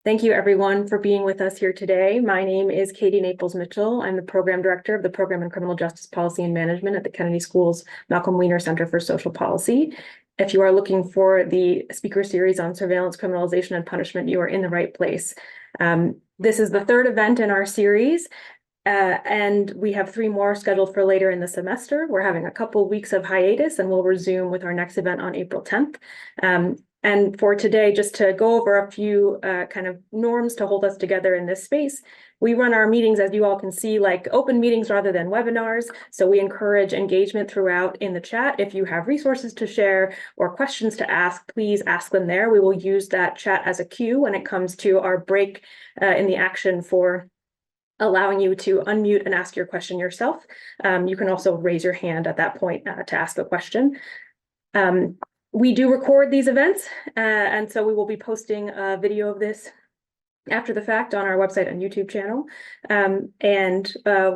Thank you, everyone, for being with us here today. My name is Katie Naples-Mitchell. I'm the Program Director of the Program in Criminal Justice Policy and Management at the Kennedy School's Malcolm Weiner Center for Social Policy. If you are looking for the speaker series on surveillance, criminalization, and punishment, you are in the right place. This is the third event in our series, and we have 3 more scheduled for later in the semester. We're having a couple weeks of hiatus, and we'll resume with our next event on April 10th. And for today, just to go over a few kind of norms to hold us together in this space, we run our meetings, as you all can see, like open meetings rather than webinars. So we encourage engagement throughout in the chat. If you have resources to share or questions to ask, please ask them there. We will use that chat as a cue when it comes to our break in the action for allowing you to unmute and ask your question yourself. You can also raise your hand at that point to ask a question. We do record these events, and so we will be posting a video of this after the fact on our website and YouTube channel.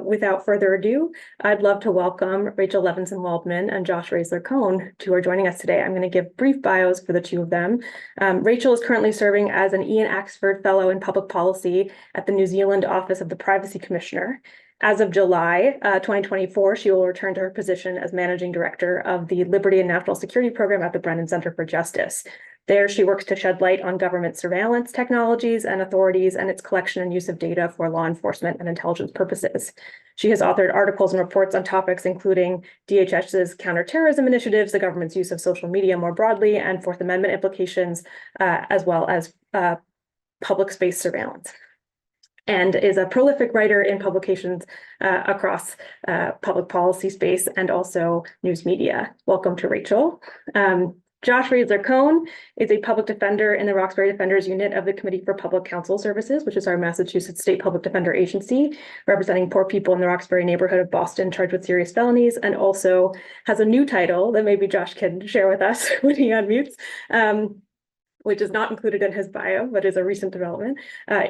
Without further ado, I'd love to welcome Rachel Levinson-Waldman and Josh Raisler Cohn, who are joining us today. I'm going to give brief bios for the two of them. Rachel is currently serving as an Ian Axford Fellow in Public Policy at the New Zealand Office of the Privacy Commissioner. As of July 2024, she will return to her position as Managing Director of the Liberty and National Security Program at the Brennan Center for Justice. There, she works to shed light on government surveillance technologies and authorities and its collection and use of data for law enforcement and intelligence purposes. She has authored articles and reports on topics including DHS's counterterrorism initiatives, the government's use of social media more broadly, and Fourth Amendment implications, as well as public space surveillance, and is a prolific writer in publications across public policy space and also news media. Welcome to Rachel. Josh Raisler Cohn is a public defender in the Roxbury Defenders Unit of the Committee for Public Counsel Services, which is our Massachusetts State Public Defender Agency, representing poor people in the Roxbury neighborhood of Boston charged with serious felonies, and also has a new title that maybe Josh can share with us when he unmutes, which is not included in his bio, but is a recent development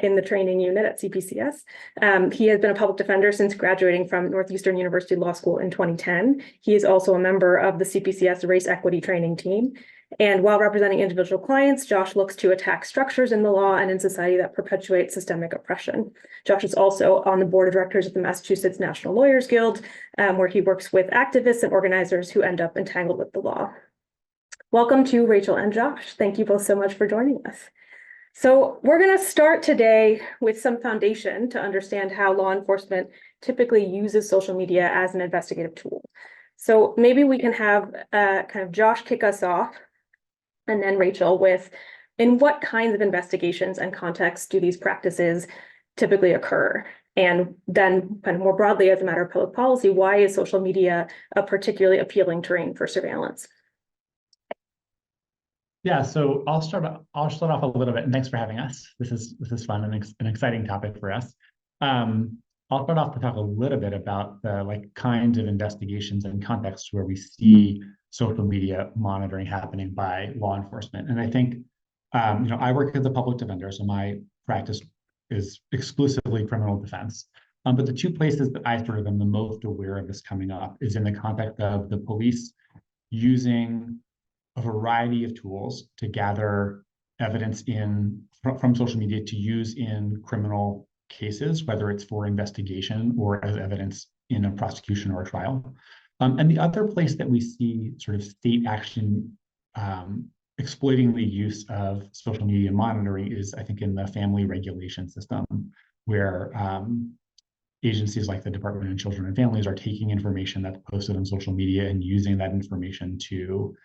in the training unit at CPCS. He has been a public defender since graduating from Northeastern University Law School in 2010. He is also a member of the CPCS Race Equity Training Team. And while representing individual clients, Josh looks to attack structures in the law and in society that perpetuate systemic oppression. Josh is also on the board of directors of the Massachusetts National Lawyers Guild, where he works with activists and organizers who end up entangled with the law. Welcome to Rachel and Josh. Thank you both so much for joining us. So we're going to start today with some foundation to understand how law enforcement typically uses social media as an investigative tool. So maybe we can have kind of Josh kick us off, and then Rachel with, in what kinds of investigations and contexts do these practices typically occur? And then kind of more broadly, as a matter of public policy, why is social media a particularly appealing terrain for surveillance? Yeah, so I'll start off a little bit. Thanks for having us. This is fun and an exciting topic for us. I'll start off to talk a little bit about the kinds of investigations and contexts where we see social media monitoring happening by law enforcement. And I think I work as a public defender, so my practice is exclusively criminal defense. But the two places that I sort of am the most aware of this coming up is in the context of the police using a variety of tools to gather evidence from social media to use in criminal cases, whether it's for investigation or as evidence in a prosecution or a trial. And the other place that we see sort of state action exploiting the use of social media monitoring is, I think, in the family regulation system, where agencies like the Department of Children and Families are taking information that's posted on social media and using that information to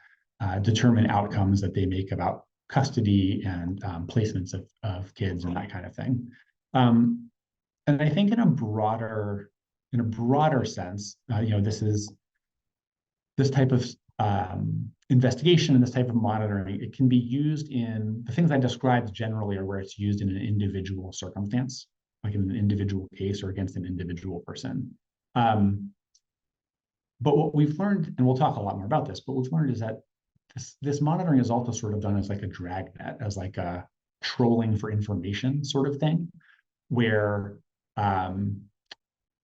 determine outcomes that they make about custody and placements of kids and that kind of thing. And I think in a broader sense, this type of investigation and this type of monitoring, it can be used in the things I described generally are where it's used in an individual circumstance, like in an individual case or against an individual person. But what we've learned, and we'll talk a lot more about this, but what we've learned is that this monitoring is also sort of done as like a dragnet, as like a trolling for information sort of thing, where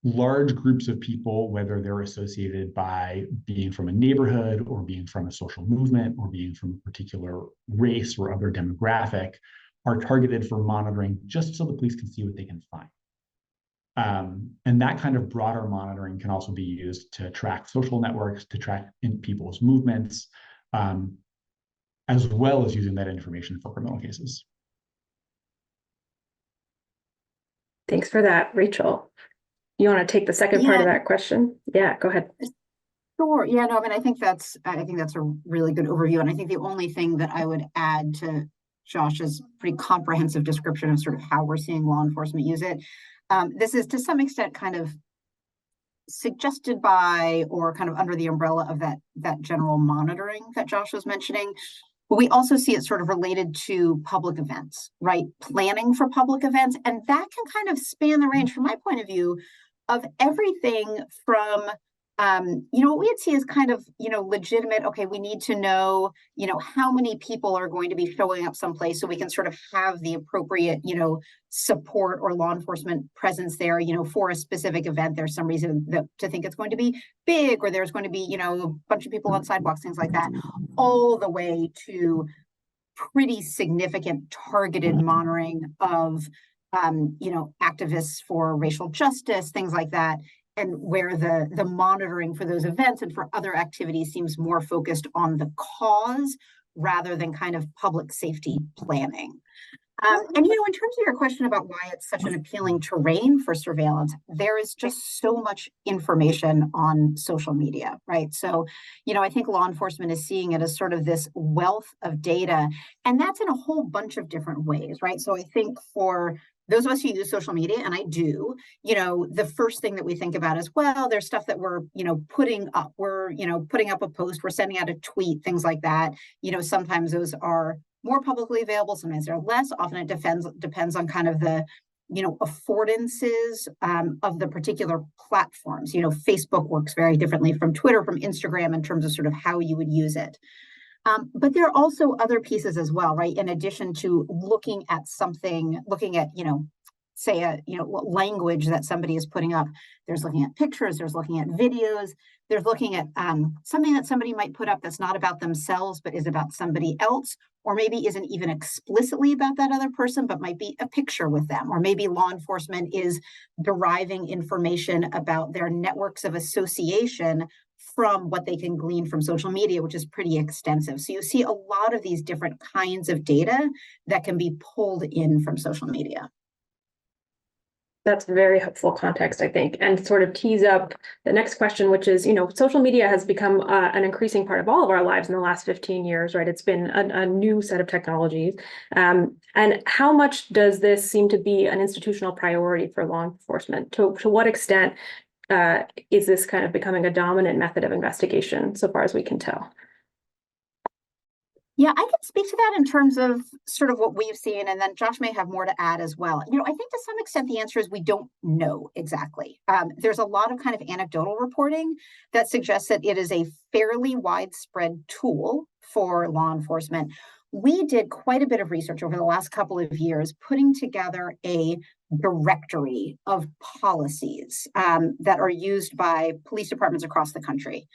large groups of people, whether they're associated by being from a neighborhood or being from a social movement or being from a particular race or other demographic, are targeted for monitoring just so the police can see what they can find. And that kind of broader monitoring can also be used to track social networks, to track in people's movements, as well as using that information for criminal cases. Thanks for that, Rachel. You want to take the second part of that question? Yeah, go ahead. Sure. Yeah, no, I mean, I think that's a really good overview. And I think the only thing that I would add to Josh's pretty comprehensive description of sort of how we're seeing law enforcement use it, this is to some extent kind of suggested by or kind of under the umbrella of that general monitoring that Josh was mentioning. But we also see it sort of related to public events, right? Planning for public events. And that can kind of span the range, from my point of view, of everything from, what we would see is kind of, legitimate, okay, we need to know, how many people are going to be showing up someplace so we can sort of have the appropriate, support or law enforcement presence there, for a specific event. There's some reason to think it's going to be big, or there's going to be, a bunch of people on sidewalks, things like that, all the way to pretty significant targeted monitoring of, activists for racial justice, things like that. And where the monitoring for those events and for other activities seems more focused on the cause rather than kind of public safety planning. And, in terms of your question about why it's such an appealing terrain for surveillance, there is just so much information on social media, right? So, I think law enforcement is seeing it as sort of this wealth of data, and that's in a whole bunch of different ways, right? So I think for those of us who use social media, and I do, the first thing that we think about is, well, there's stuff that we're, putting up. We're, putting up a post, we're sending out a tweet, things like that. Sometimes those are more publicly available, sometimes they're less. Often it depends on kind of the, affordances of the particular platforms. Facebook works very differently from Twitter, from Instagram, in terms of sort of how you would use it. But there are also other pieces as well, right? In addition to looking at, say what language that somebody is putting up, there's looking at pictures, there's looking at videos, there's looking at something that somebody might put up that's not about themselves, but is about somebody else, or maybe isn't even explicitly about that other person, but might be a picture with them. Or maybe law enforcement is deriving information about their networks of association from what they can glean from social media, which is pretty extensive. So you see a lot of these different kinds of data that can be pulled in from social media. That's very helpful context, I think, and sort of tees up the next question, which is, social media has become an increasing part of all of our lives in the last 15 years, right? It's been a new set of technologies. And how much does this seem to be an institutional priority for law enforcement? To what extent is this kind of becoming a dominant method of investigation, so far as we can tell? Yeah, I can speak to that in terms of sort of what we've seen, and then Josh may have more to add as well. I think to some extent the answer is we don't know exactly. There's a lot of kind of anecdotal reporting that suggests that it is a fairly widespread tool for law enforcement. We did quite a bit of research over the last couple of years, putting together a directory of policies that are used by police departments across the country.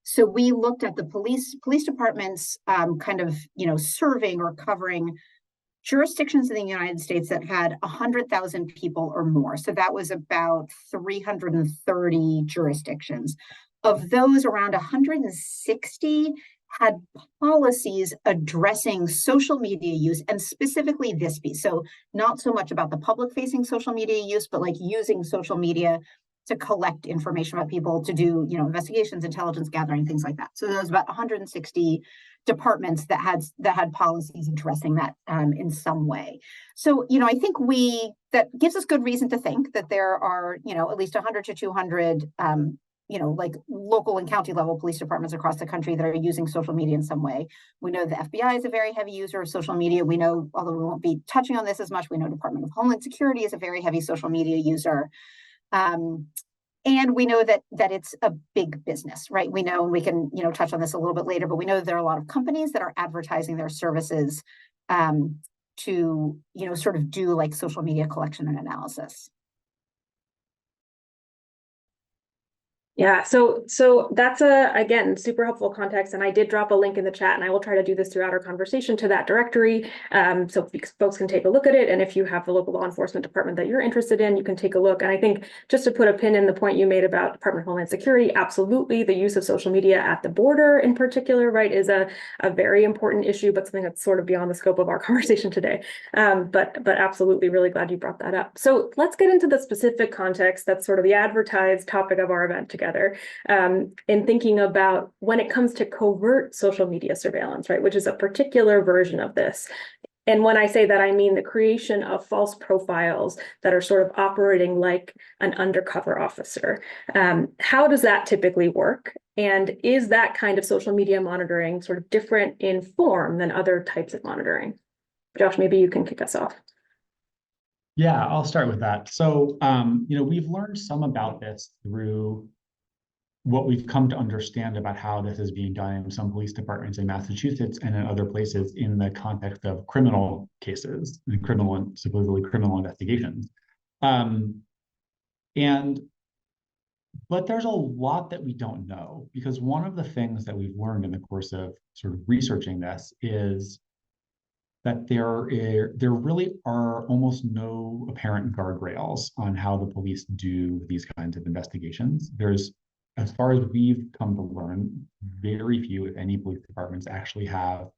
So we looked at the police departments kind of, serving or covering jurisdictions in the United States that had 100,000 people or more. So that was about 330 jurisdictions. Of those, around 160 had policies addressing social media use, and specifically this piece. So not so much about the public-facing social media use, but like using social media to collect information about people, to do, investigations, intelligence gathering, things like that. So there was about 160 departments that had policies addressing that in some way. So, I think that gives us good reason to think that there are, at least 100 to 200, like local and county level police departments across the country that are using social media in some way. We know the FBI is a very heavy user of social media. We know, although we won't be touching on this as much, we know Department of Homeland Security is a very heavy social media user. And we know that it's a big business, right? We know, and we can, touch on this a little bit later, but we know that there are a lot of companies that are advertising their services to, sort of do like social media collection and analysis. Yeah, so that's again, super helpful context, and I did drop a link in the chat, and I will try to do this throughout our conversation to that directory, so folks can take a look at it, and if you have a local law enforcement department that you're interested in, you can take a look. And I think just to put a pin in the point you made about Department of Homeland Security, absolutely, the use of social media at the border in particular, right, is a very important issue, but something that's sort of beyond the scope of our conversation today. But absolutely, really glad you brought that up. So let's get into the specific context that's sort of the advertised topic of our event together. In thinking about when it comes to covert social media surveillance, right, which is a particular version of this. And when I say that, I mean the creation of false profiles that are sort of operating like an undercover officer. How does that typically work? And is that kind of social media monitoring sort of different in form than other types of monitoring? Josh, maybe you can kick us off. Yeah, I'll start with that. So, we've learned some about this through what we've come to understand about how this is being done in some police departments in Massachusetts and in other places in the context of criminal cases and supposedly criminal investigations. But there's a lot that we don't know, because one of the things that we've learned in the course of sort of researching this is that there really are almost no apparent guardrails on how the police do these kinds of investigations. There's, as far as we've come to learn, very few, if any, police departments actually have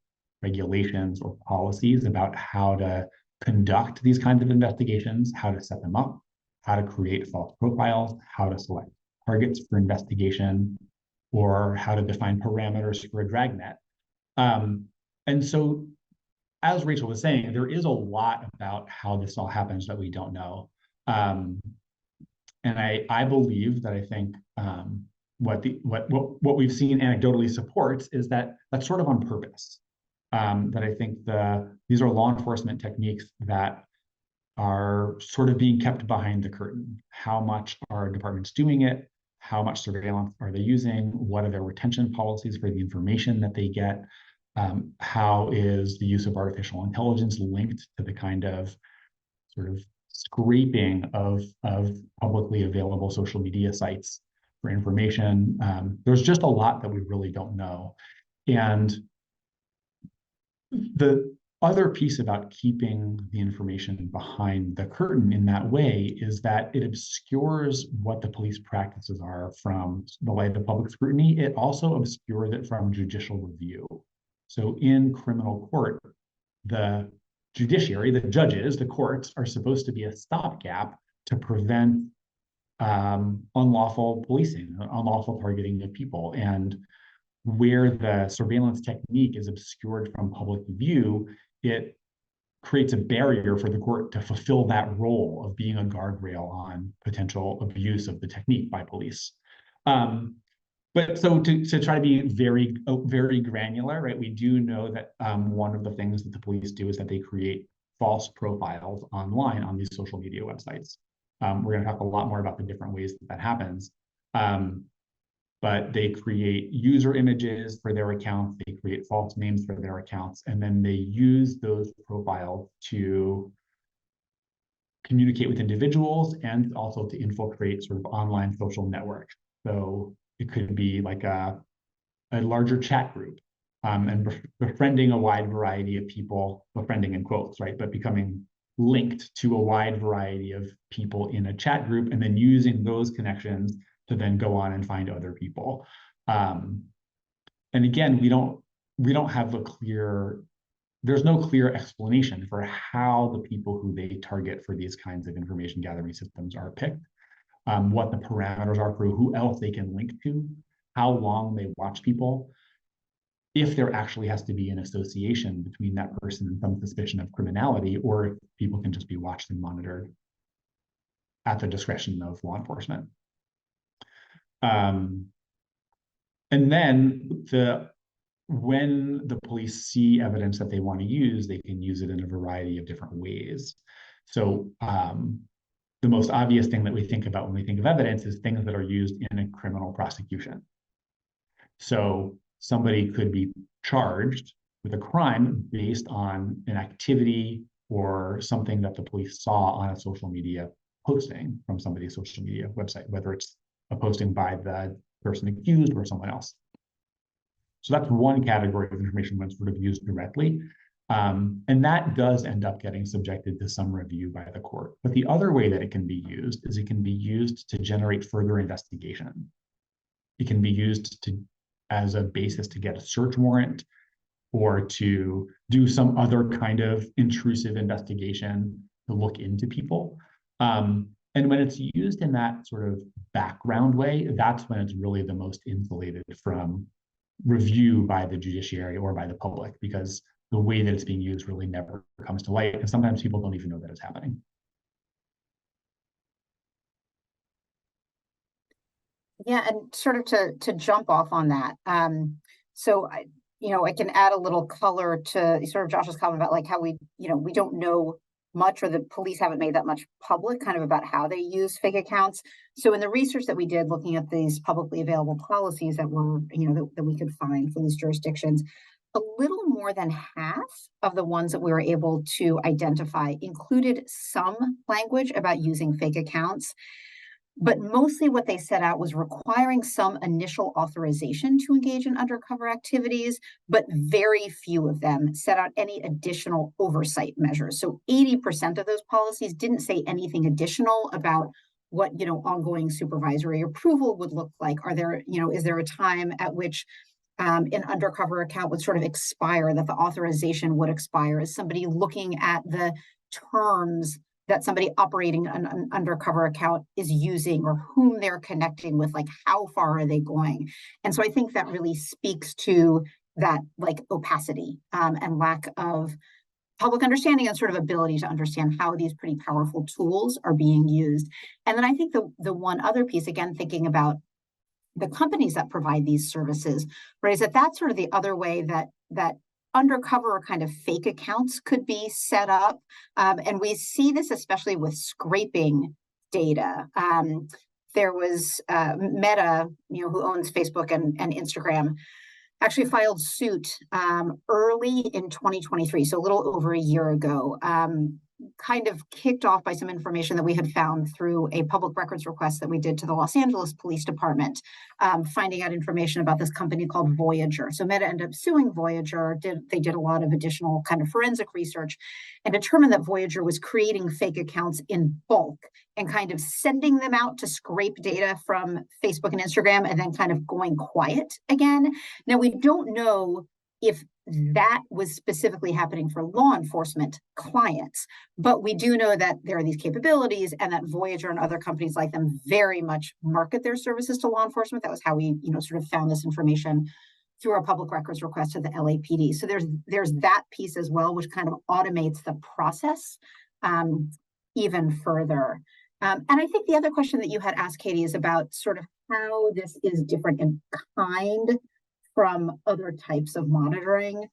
regulations or policies about how to conduct these kinds of investigations, how to set them up, how to create false profiles, how to select targets for investigation, or how to define parameters for a dragnet. And so, as Rachel was saying, there is a lot about how this all happens that we don't know. And I believe that I think what we've seen anecdotally supports is that that's sort of on purpose. That I think these are law enforcement techniques that are sort of being kept behind the curtain. How much are departments doing it? How much surveillance are they using? What are their retention policies for the information that they get? How is the use of artificial intelligence linked to the kind of sort of scraping of publicly available social media sites for information? There's just a lot that we really don't know. And the other piece about keeping the information behind the curtain in that way is that it obscures what the police practices are from the light of public scrutiny. It also obscures it from judicial review. So in criminal court, the judiciary, the judges, the courts are supposed to be a stopgap to prevent unlawful policing, unlawful targeting of people. And where the surveillance technique is obscured from public view, it creates a barrier for the court to fulfill that role of being a guardrail on potential abuse of the technique by police. But so to try to be very, very granular, right? We do know that one of the things that the police do is that they create false profiles online on these social media websites. We're going to talk a lot more about the different ways that happens. But they create user images for their accounts, they create false names for their accounts, and then they use those profiles to communicate with individuals and also to infiltrate sort of online social networks. So it could be like a larger chat group and befriending a wide variety of people, befriending in quotes, right? But becoming linked to a wide variety of people in a chat group and then using those connections to then go on and find other people. And again, we don't have there's no clear explanation for how the people who they target for these kinds of information gathering systems are picked. What the parameters are for who else they can link to, how long they watch people, if there actually has to be an association between that person and some suspicion of criminality, or if people can just be watched and monitored at the discretion of law enforcement. And then when the police see evidence that they want to use, they can use it in a variety of different ways. So the most obvious thing that we think about when we think of evidence is things that are used in a criminal prosecution. So somebody could be charged with a crime based on an activity or something that the police saw on a social media posting from somebody's social media website, whether it's a posting by the person accused or someone else. So that's one category of information when it's sort of used directly. And that does end up getting subjected to some review by the court. But the other way that it can be used is it can be used to generate further investigation. It can be used as a basis to get a search warrant or to do some other kind of intrusive investigation to look into people. And when it's used in that sort of background way, that's when it's really the most insulated from review by the judiciary or by the public, because the way that it's being used really never comes to light. And sometimes people don't even know that it's happening. Yeah, and sort of to jump off on that. So I can add a little color to sort of Josh's comment about like how we don't know much, or the police haven't made that much public kind of about how they use fake accounts. So in the research that we did looking at these publicly available policies that were, that we could find for these jurisdictions, a little more than half of the ones that we were able to identify included some language about using fake accounts. But mostly what they set out was requiring some initial authorization to engage in undercover activities, but very few of them set out any additional oversight measures. So 80% of those policies didn't say anything additional about what, ongoing supervisory approval would look like. Is there a time at which an undercover account would sort of expire, that the authorization would expire? Is somebody looking at the terms that somebody operating an undercover account is using, or whom they're connecting with, like how far are they going? And so I think that really speaks to that like opacity and lack of public understanding and sort of ability to understand how these pretty powerful tools are being used. And then I think the one other piece, again, thinking about the companies that provide these services, right, is that's sort of the other way that undercover kind of fake accounts could be set up. And we see this especially with scraping data. There was Meta, who owns Facebook and Instagram, actually filed suit early in 2023, so a little over a year ago, kind of kicked off by some information that we had found through a public records request that we did to the Los Angeles Police Department, finding out information about this company called Voyager. So Meta ended up suing Voyager. They did a lot of additional kind of forensic research and determined that Voyager was creating fake accounts in bulk and kind of sending them out to scrape data from Facebook and Instagram and then kind of going quiet again. Now, we don't know if that was specifically happening for law enforcement clients, but we do know that there are these capabilities and that Voyager and other companies like them very much market their services to law enforcement. That was how we, sort of found this information through our public records request to the LAPD. So there's that piece as well, which kind of automates the process even further. And I think the other question that you had asked, Katie, is about sort of how this is different in kind from other types of monitoring.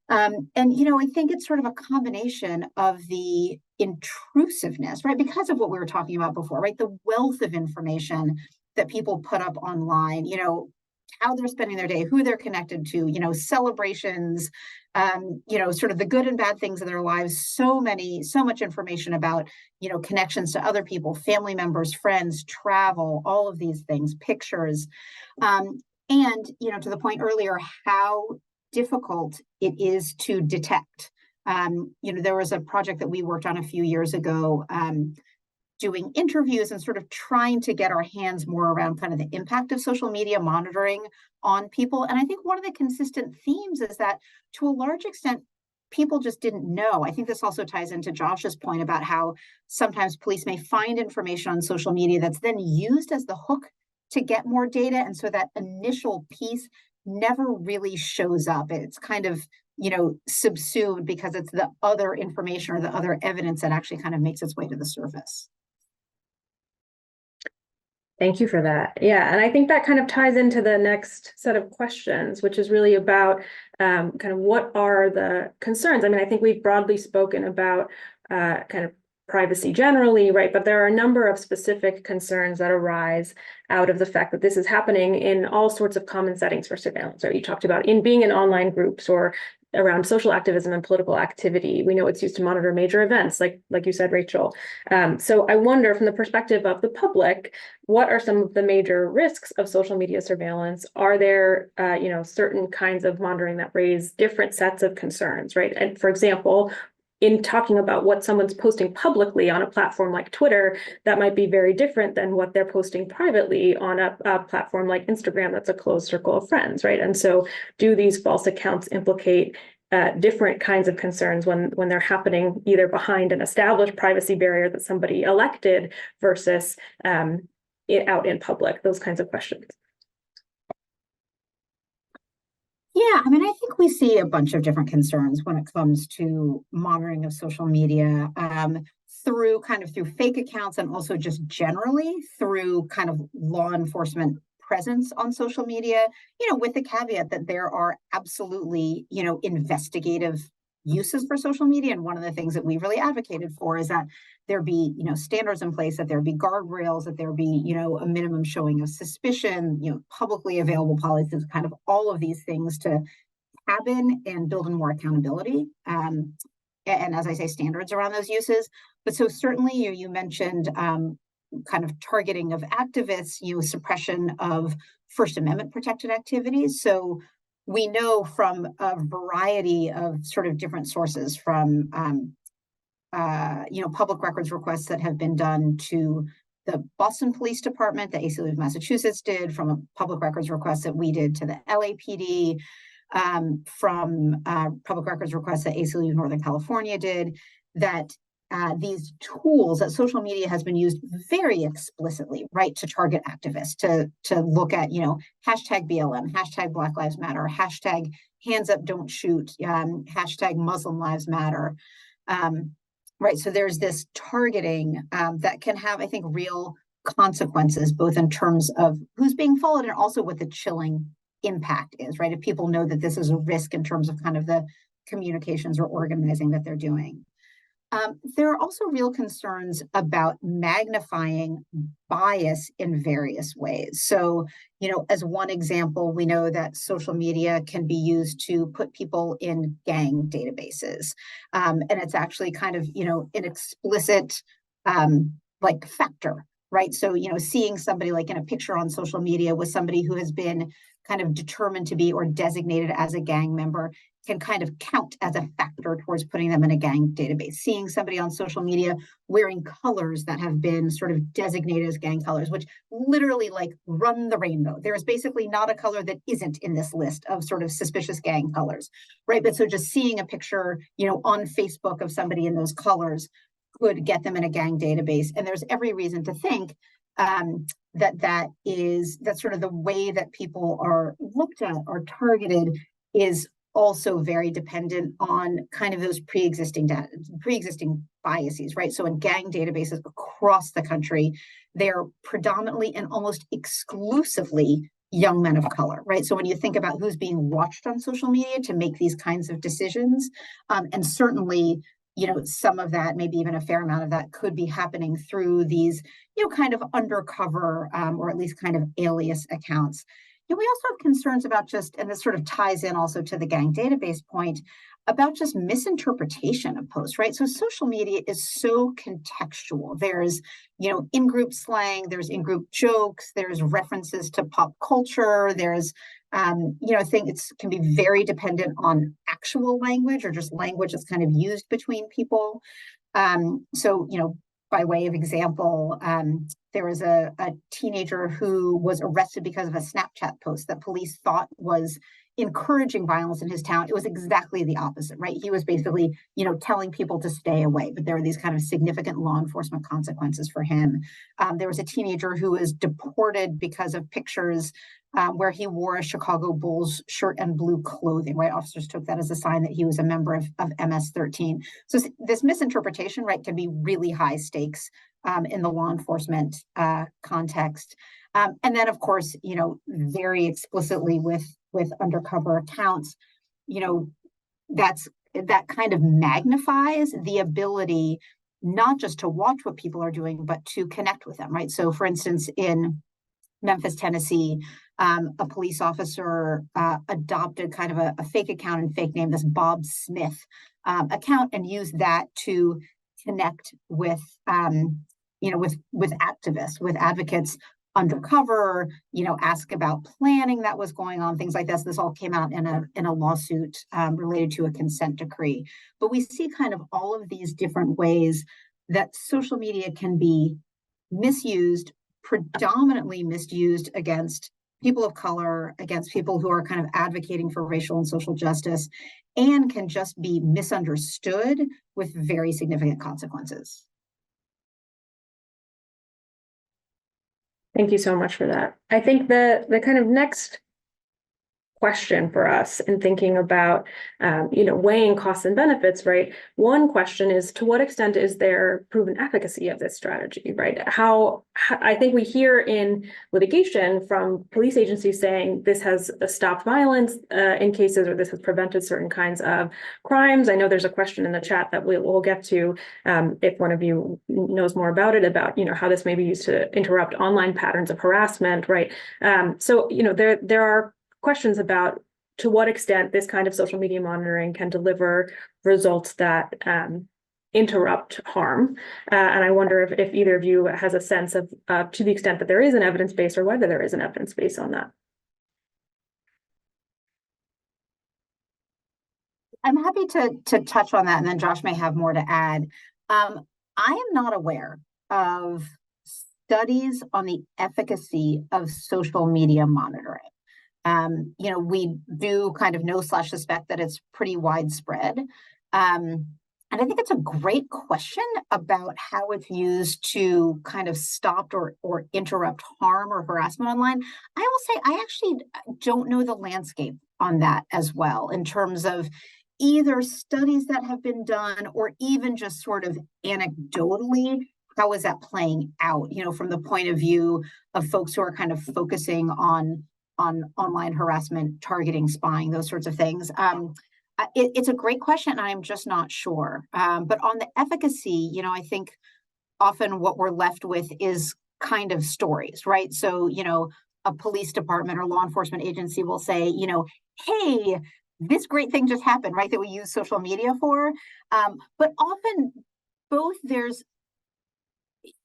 And, I think it's sort of a combination of the intrusiveness, right? Because of what we were talking about before, right? The wealth of information that people put up online, how they're spending their day, who they're connected to, celebrations, sort of the good and bad things in their lives, so much information about, connections to other people, family members, friends, travel, all of these things, pictures. And, to the point earlier, how difficult it is to detect. There was a project that we worked on a few years ago, doing interviews and sort of trying to get our hands more around kind of the impact of social media monitoring on people. And I think one of the consistent themes is that to a large extent, people just didn't know. I think this also ties into Josh's point about how sometimes police may find information on social media that's then used as the hook to get more data. And so that initial piece never really shows up. It's kind of, subsumed because it's the other information or the other evidence that actually kind of makes its way to the surface. Thank you for that. Yeah, and I think that kind of ties into the next set of questions, which is really about kind of what are the concerns. I mean, I think we've broadly spoken about kind of privacy generally, right? But there are a number of specific concerns that arise out of the fact that this is happening in all sorts of common settings for surveillance. Or you talked about in being in online groups or around social activism and political activity. We know it's used to monitor major events, like you said, Rachel. So I wonder, from the perspective of the public, what are some of the major risks of social media surveillance? Are there, certain kinds of monitoring that raise different sets of concerns, right? And for example, in talking about what someone's posting publicly on a platform like Twitter, that might be very different than what they're posting privately on a platform like Instagram that's a closed circle of friends, right? And so do these false accounts implicate different kinds of concerns when they're happening either behind an established privacy barrier that somebody elected versus out in public, those kinds of questions? Yeah, I mean, I think we see a bunch of different concerns when it comes to monitoring of social media, through fake accounts, and also just generally through kind of law enforcement presence on social media, with the caveat that there are absolutely, investigative uses for social media. And one of the things that we've really advocated for is that there be, standards in place, that there be guardrails, that there be, a minimum showing of suspicion, publicly available policies, kind of all of these things to tab in and build in more accountability. And as I say, standards around those uses. But so certainly you mentioned kind of targeting of activists, suppression of First Amendment protected activities. So we know from a variety of sort of different sources, from public records requests that have been done to the Boston Police Department, the ACLU of Massachusetts did, from a public records request that we did to the LAPD, from public records requests that ACLU of Northern California did, that these tools, that social media has been used very explicitly, right, to target activists, to look at, hashtag BLM, hashtag Black Lives Matter, hashtag hands up, don't shoot, hashtag Muslim Lives Matter. Right, so there's this targeting that can have, I think, real consequences, both in terms of who's being followed and also what the chilling impact is, right? If people know that this is a risk in terms of kind of the communications or organizing that they're doing. There are also real concerns about magnifying bias in various ways. So, as one example, we know that social media can be used to put people in gang databases. And it's actually kind of, an explicit factor, right? So, seeing somebody like in a picture on social media with somebody who has been kind of determined to be or designated as a gang member can kind of count as a factor towards putting them in a gang database. Seeing somebody on social media wearing colors that have been sort of designated as gang colors, which literally run the rainbow. There is basically not a color that isn't in this list of sort of suspicious gang colors, right? But so just seeing a picture, on Facebook of somebody in those colors could get them in a gang database. And there's every reason to think that's sort of the way that people are looked at or targeted is also very dependent on kind of those pre-existing biases, right? So in gang databases across the country, they're predominantly and almost exclusively young men of color, right? So when you think about who's being watched on social media to make these kinds of decisions, and certainly, some of that, maybe even a fair amount of that, could be happening through these, kind of undercover or at least kind of alias accounts. We also have concerns about just, and this sort of ties in also to the gang database point, about just misinterpretation of posts, right? So social media is so contextual. There's, in-group slang, there's in-group jokes, there's references to pop culture, there's, I think it can be very dependent on actual language or just language that's kind of used between people. So, by way of example, there was a teenager who was arrested because of a Snapchat post that police thought was encouraging violence in his town. It was exactly the opposite, right? He was basically, telling people to stay away, but there were these kind of significant law enforcement consequences for him. There was a teenager who was deported because of pictures where he wore a Chicago Bulls shirt and blue clothing, right? Officers took that as a sign that he was a member of MS-13. So this misinterpretation, right, can be really high stakes in the law enforcement context. And then, of course, very explicitly with undercover accounts, that kind of magnifies the ability not just to watch what people are doing, but to connect with them, right? So, for instance, in Memphis, Tennessee, a police officer adopted kind of a fake account and fake name, this Bob Smith account, and used that to connect with, with activists, with advocates undercover, ask about planning that was going on, things like this. This all came out in a lawsuit related to a consent decree. But we see kind of all of these different ways that social media can be misused, predominantly misused against people of color, against people who are kind of advocating for racial and social justice, and can just be misunderstood with very significant consequences. Thank you so much for that. I think the kind of next question for us in thinking about, weighing costs and benefits, right? One question is, to what extent is there proven efficacy of this strategy, right? How I think we hear in litigation from police agencies saying this has stopped violence in cases, or this has prevented certain kinds of crimes. I know there's a question in the chat that we'll get to if one of you knows more about it, about, how this may be used to interrupt online patterns of harassment, right? So, there are questions about to what extent this kind of social media monitoring can deliver results that interrupt harm. And I wonder if either of you has a sense of, to the extent that there is an evidence base, or whether there is an evidence base on that. I'm happy to touch on that, and then Josh may have more to add. I am not aware of studies on the efficacy of social media monitoring. We do kind of know/suspect that it's pretty widespread. And I think it's a great question about how it's used to kind of stop or interrupt harm or harassment online. I will say I actually don't know the landscape on that as well, in terms of either studies that have been done, or even just sort of anecdotally, how is that playing out, from the point of view of folks who are kind of focusing on online harassment, targeting, spying, those sorts of things. It's a great question. I'm just not sure. But on the efficacy, I think often what we're left with is kind of stories, right? So, a police department or law enforcement agency will say, hey, this great thing just happened, right? That we use social media for. But often both there's,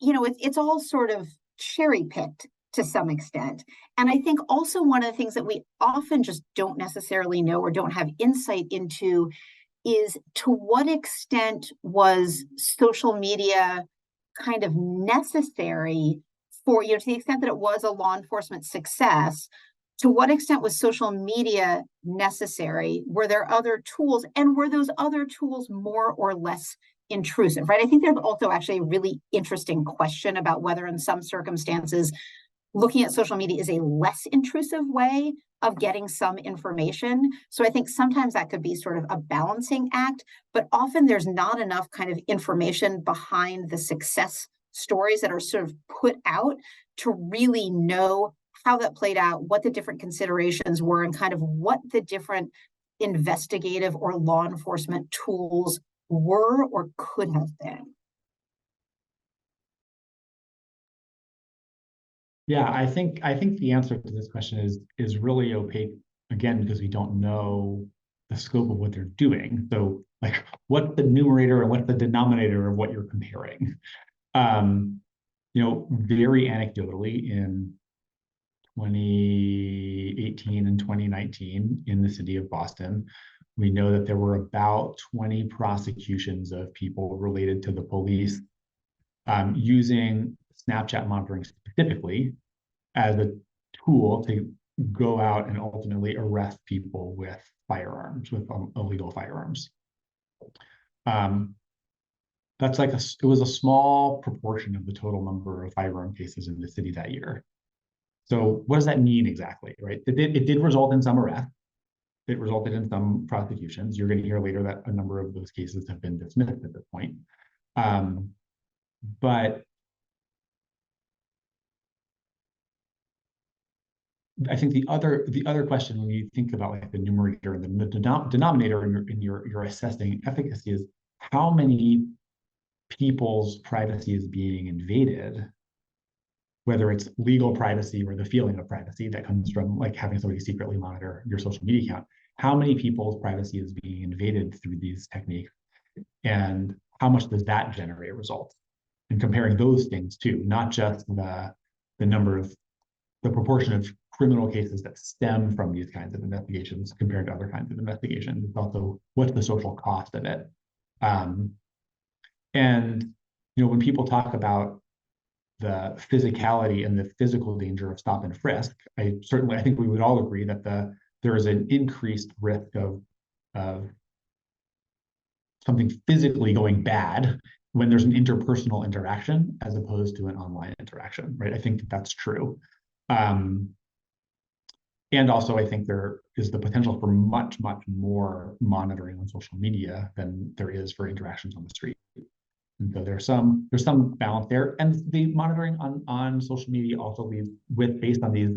it's all sort of cherry picked to some extent. And I think also one of the things that we often just don't necessarily know, or don't have insight into, is to what extent was social media kind of necessary for, to the extent that it was a law enforcement success, to what extent was social media necessary? Were there other tools, and were those other tools more or less intrusive, right? I think there's also actually a really interesting question about whether in some circumstances looking at social media is a less intrusive way of getting some information. So I think sometimes that could be sort of a balancing act, but often there's not enough kind of information behind the success stories that are sort of put out to really know how that played out, what the different considerations were, and kind of what the different investigative or law enforcement tools were or could have been. Yeah, I think the answer to this question is really opaque, again, because we don't know the scope of what they're doing. So, like, what's the numerator and what's the denominator of what you're comparing? Very anecdotally, in 2018 and 2019 in the city of Boston, we know that there were about 20 prosecutions of people related to the police using Snapchat monitoring specifically as a tool to go out and ultimately arrest people with firearms, with illegal firearms. That's like it was a small proportion of the total number of firearm cases in the city that year. So what does that mean exactly, right? It did result in some arrests. It resulted in some prosecutions. You're going to hear later that a number of those cases have been dismissed at this point. But I think the other question, when you think about like the numerator and the denominator in your assessing efficacy, is how many people's privacy is being invaded whether it's legal privacy or the feeling of privacy that comes from like having somebody secretly monitor your social media account. How many people's privacy is being invaded through these techniques, and how much does that generate results? And comparing those things too, not just the proportion of criminal cases that stem from these kinds of investigations compared to other kinds of investigations. It's also what's the social cost of it. And when people talk about the physicality and the physical danger of stop and frisk, I think we would all agree that there is an increased risk of something physically going bad when there's an interpersonal interaction as opposed to an online interaction, right? I think that's true. And also, I think there is the potential for much, much more monitoring on social media than there is for interactions on the street. And so there's some balance there. And the monitoring on social media also leads based on these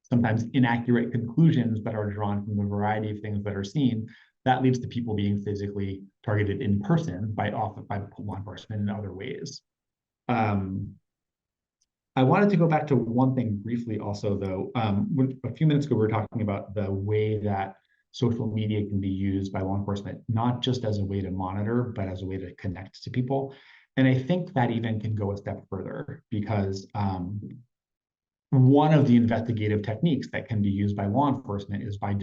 sometimes inaccurate conclusions that are drawn from the variety of things that are seen, that leads to people being physically targeted in person by law enforcement in other ways. I wanted to go back to one thing briefly also, though. A few minutes ago, we were talking about the way that social media can be used by law enforcement, not just as a way to monitor, but as a way to connect to people. And I think that even can go a step further, because one of the investigative techniques that can be used by law enforcement is by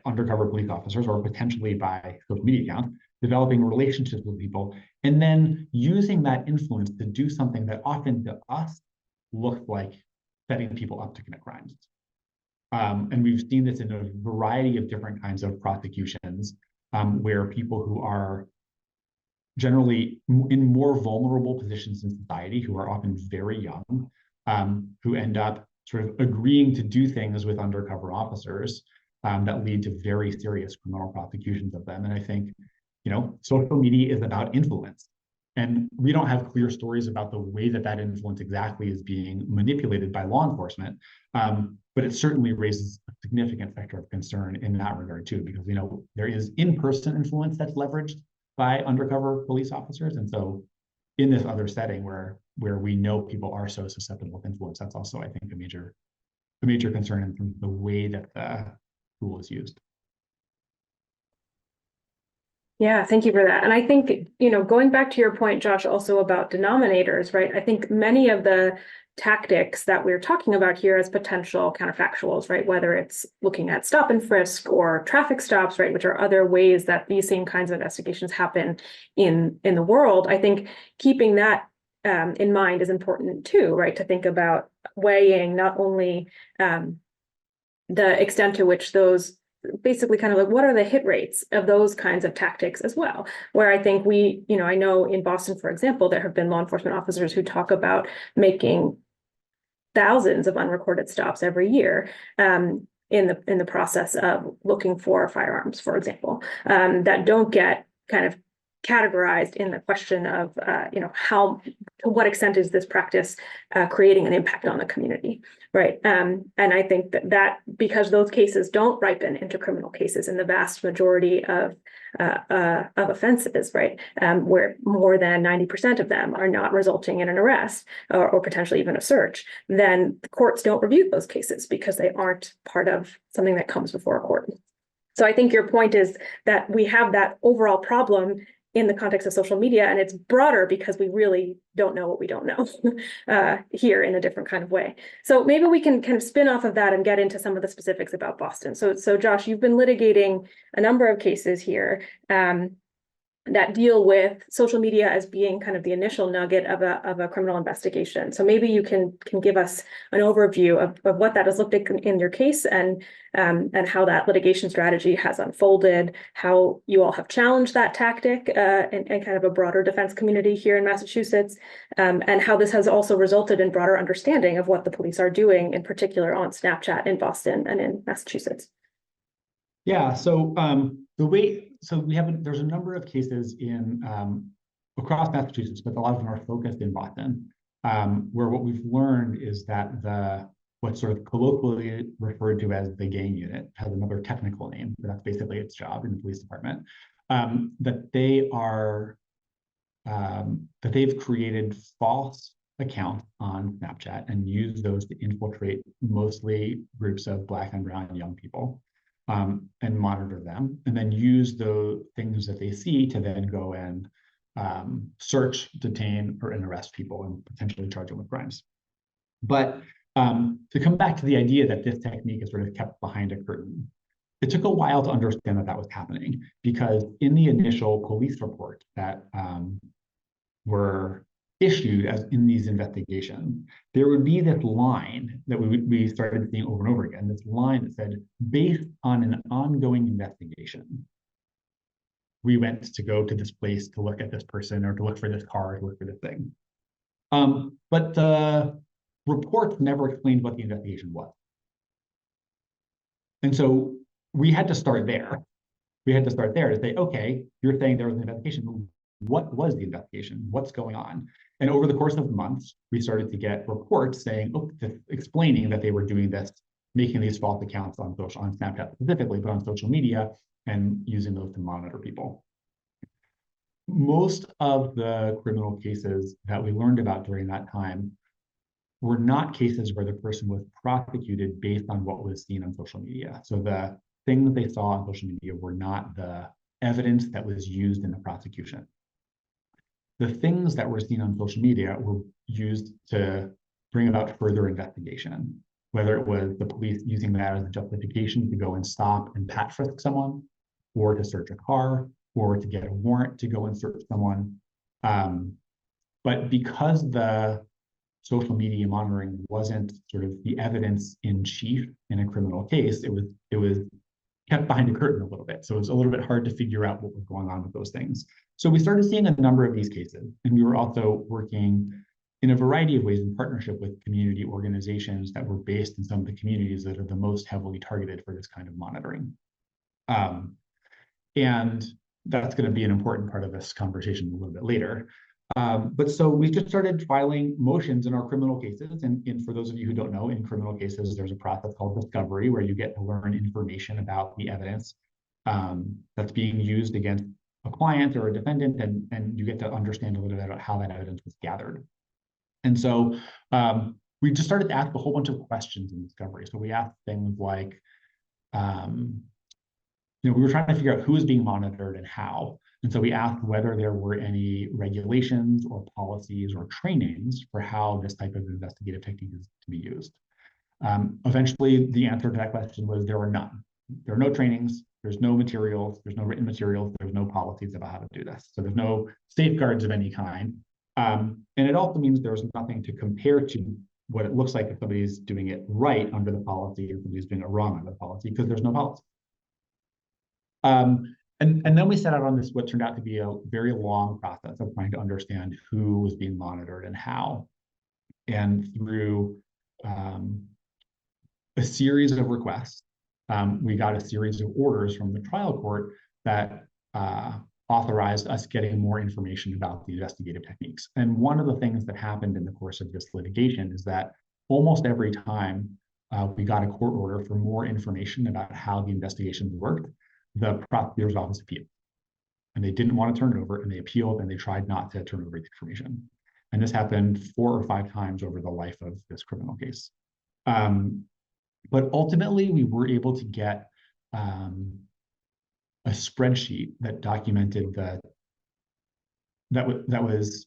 undercover police officers, or potentially by social media accounts, developing relationships with people, and then using that influence to do something that often to us looks like setting people up to commit crimes. And we've seen this in a variety of different kinds of prosecutions, where people who are generally in more vulnerable positions in society, who are often very young, who end up sort of agreeing to do things with undercover officers that lead to very serious criminal prosecutions of them. And I think, social media is about influence. And we don't have clear stories about the way that influence exactly is being manipulated by law enforcement. But it certainly raises a significant factor of concern in that regard too, because there is in-person influence that's leveraged by undercover police officers. And so in this other setting where we know people are so susceptible to influence, that's also, I think, a major concern in terms of the way that the tool is used. Yeah, thank you for that. And I think, going back to your point, Josh, also about denominators, right? I think many of the tactics that we're talking about here as potential counterfactuals, right? Whether it's looking at stop and frisk or traffic stops, right? Which are other ways that these same kinds of investigations happen in the world. I think keeping that in mind is important too, right? To think about weighing not only the extent to which those basically kind of like what are the hit rates of those kinds of tactics as well, where I think I know in Boston, for example, there have been law enforcement officers who talk about making thousands of unrecorded stops every year in the process of looking for firearms, for example, that don't get kind of categorized in the question of how to what extent is this practice creating an impact on the community, right? And I think that because those cases don't ripen into criminal cases in the vast majority of offenses, right, where more than 90% of them are not resulting in an arrest or potentially even a search, then the courts don't review those cases because they aren't part of something that comes before a court. So I think your point is that we have that overall problem in the context of social media, and it's broader because we really don't know what we don't know here in a different kind of way. So maybe we can kind of spin off of that and get into some of the specifics about Boston. So Josh, you've been litigating a number of cases here that deal with social media as being kind of the initial nugget of a criminal investigation. So maybe you can give us an overview of what that has looked like in your case and how that litigation strategy has unfolded, how you all have challenged that tactic and kind of a broader defense community here in Massachusetts, and how this has also resulted in broader understanding of what the police are doing, in particular on Snapchat in Boston and in Massachusetts. Yeah, so there's a number of cases in across Massachusetts, but a lot of them are focused in Boston, where what we've learned is that what's sort of colloquially referred to as the gang unit has another technical name, but that's basically its job in the police department, that they've created false accounts on Snapchat and use those to infiltrate mostly groups of Black and brown young people, and monitor them, and then use the things that they see to then go and search, detain, or arrest people and potentially charge them with crimes. But to come back to the idea that this technique is sort of kept behind a curtain, it took a while to understand that that was happening, because in the initial police report that were issued as in these investigations, there would be this line that we started seeing over and over again, this line that said, based on an ongoing investigation, we went to go to this place to look at this person, or to look for this car, to look for this thing. But the reports never explained what the investigation was. And so we had to start there. We had to start there to say, okay, you're saying there was an investigation. What was the investigation? What's going on? And over the course of months, we started to get reports saying, oh, explaining that they were doing this, making these false accounts on Snapchat specifically, but on social media, and using those to monitor people. Most of the criminal cases that we learned about during that time were not cases where the person was prosecuted based on what was seen on social media. So the things they saw on social media were not the evidence that was used in the prosecution. The things that were seen on social media were used to bring about further investigation, whether it was the police using that as a justification to go and stop and pat frisk someone, or to search a car, or to get a warrant to go and search someone. But because the social media monitoring wasn't sort of the evidence in chief in a criminal case, it was kept behind the curtain a little bit. So it was a little bit hard to figure out what was going on with those things. So we started seeing a number of these cases, and we were also working in a variety of ways in partnership with community organizations that were based in some of the communities that are the most heavily targeted for this kind of monitoring. And that's going to be an important part of this conversation a little bit later. But so we just started filing motions in our criminal cases. And for those of you who don't know, in criminal cases, there's a process called discovery, where you get to learn information about the evidence that's being used against a client or a defendant, and you get to understand a little bit about how that evidence was gathered. And so we just started to ask a whole bunch of questions in discovery. So we asked things like, we were trying to figure out who is being monitored and how. And so we asked whether there were any regulations or policies or trainings for how this type of investigative technique is to be used. Eventually, the answer to that question was there are none. There are no trainings, there's no materials, there's no written materials, there's no policies about how to do this. So there's no safeguards of any kind. And it also means there's nothing to compare to what it looks like if somebody's doing it right under the policy and somebody's doing it wrong under the policy, because there's no policy. And then we set out on this, what turned out to be a very long process of trying to understand who was being monitored and how. And through a series of requests, we got a series of orders from the trial court that authorized us getting more information about the investigative techniques. And one of the things that happened in the course of this litigation is that almost every time we got a court order for more information about how the investigations worked, the prosecutor's office appealed. And they didn't want to turn it over, and they appealed, and they tried not to turn over the information. And this happened 4 or 5 times over the life of this criminal case. But ultimately, we were able to get a spreadsheet that documented that was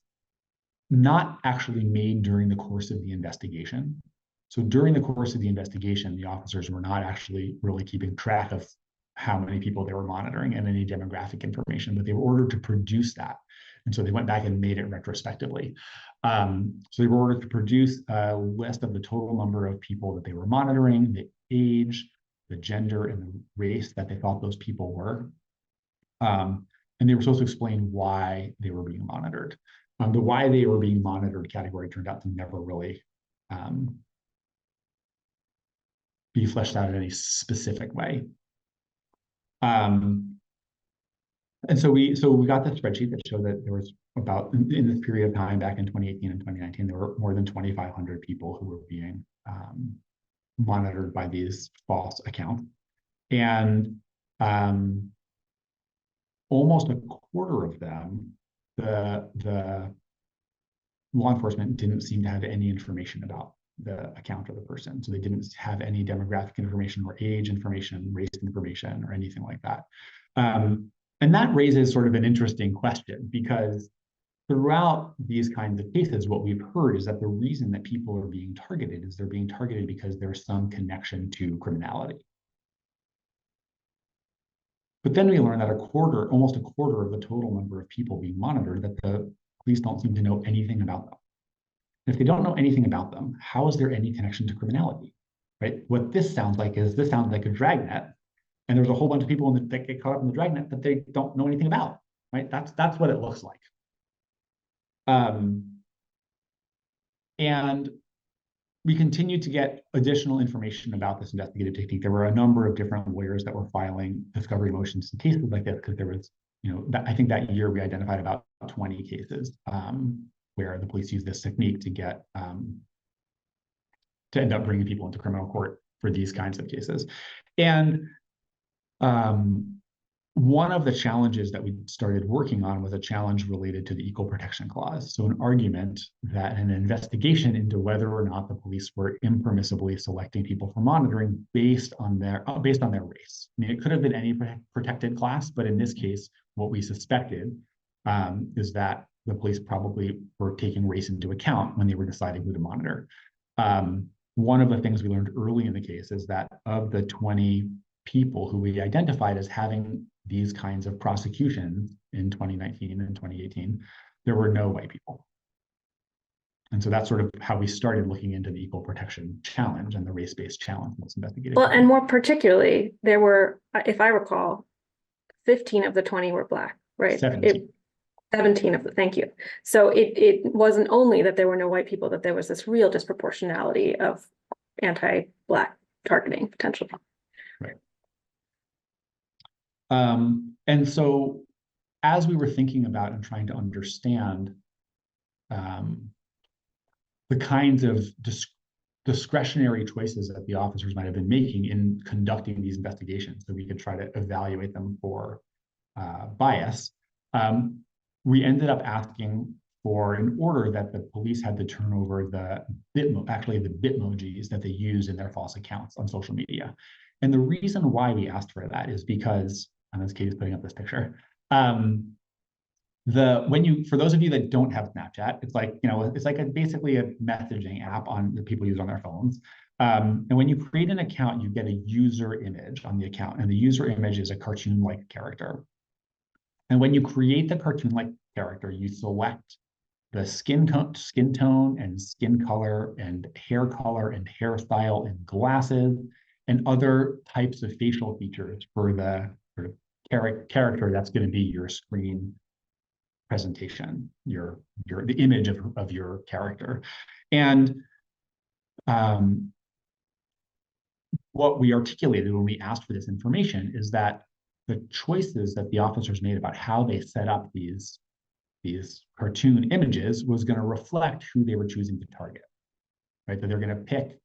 not actually made during the course of the investigation. So during the course of the investigation, the officers were not actually really keeping track of how many people they were monitoring and any demographic information, but they were ordered to produce that. And so they went back and made it retrospectively. So they were ordered to produce a list of the total number of people that they were monitoring, the age, the gender, and the race that they thought those people were. And they were supposed to explain why they were being monitored. The why they were being monitored category turned out to never really be fleshed out in any specific way. And so we got this spreadsheet that showed that there was about, in this period of time back in 2018 and 2019, there were more than 2,500 people who were being monitored by these false accounts. And almost a quarter of them, the law enforcement didn't seem to have any information about the account of the person. So they didn't have any demographic information or age information, race information, or anything like that. And that raises sort of an interesting question, because throughout these kinds of cases, what we've heard is that the reason that people are being targeted is they're being targeted because there's some connection to criminality. But then we learn that almost a quarter of the total number of people being monitored, that the police don't seem to know anything about them. If they don't know anything about them, how is there any connection to criminality, right? What this sounds like is, this sounds like a dragnet, and there's a whole bunch of people that get caught up in the dragnet that they don't know anything about, right? That's what it looks like. And we continue to get additional information about this investigative technique. There were a number of different lawyers that were filing discovery motions in cases like this, because there was, I think that year we identified about 20 cases where the police used this technique to get to end up bringing people into criminal court for these kinds of cases. And one of the challenges that we started working on was a challenge related to the Equal Protection Clause. So an argument that an investigation into whether or not the police were impermissibly selecting people for monitoring based on their race. I mean, it could have been any protected class, but in this case, what we suspected is that the police probably were taking race into account when they were deciding who to monitor. One of the things we learned early in the case is that of the 20 people who we identified as having these kinds of prosecutions in 2019 and 2018, there were no white people. And so that's sort of how we started looking into the equal protection challenge and the race-based challenge in this investigative. Well, and more particularly, there were, if I recall, 15 of the 20 were Black, right? 17 of the, thank you. So it wasn't only that there were no white people, that there was this real disproportionality of anti-Black targeting potentially. Right. And so as we were thinking about and trying to understand the kinds of discretionary choices that the officers might have been making in conducting these investigations, so we could try to evaluate them for bias, we ended up asking for an order that the police had to turn over the Bitmojis that they use in their false accounts on social media. And the reason why we asked for that is because, and as Katie's putting up this picture, for those of you that don't have Snapchat, it's like, it's like basically a messaging app that people use on their phones. And when you create an account, you get a user image on the account, and the user image is a cartoon-like character. And when you create the cartoon-like character, you select the skin tone and skin color and hairstyle and glasses and other types of facial features for the sort of character that's going to be your screen presentation, the image of your character. And what we articulated when we asked for this information is that the choices that the officers made about how they set up these cartoon images was going to reflect who they were choosing to target, right? That they're going to pick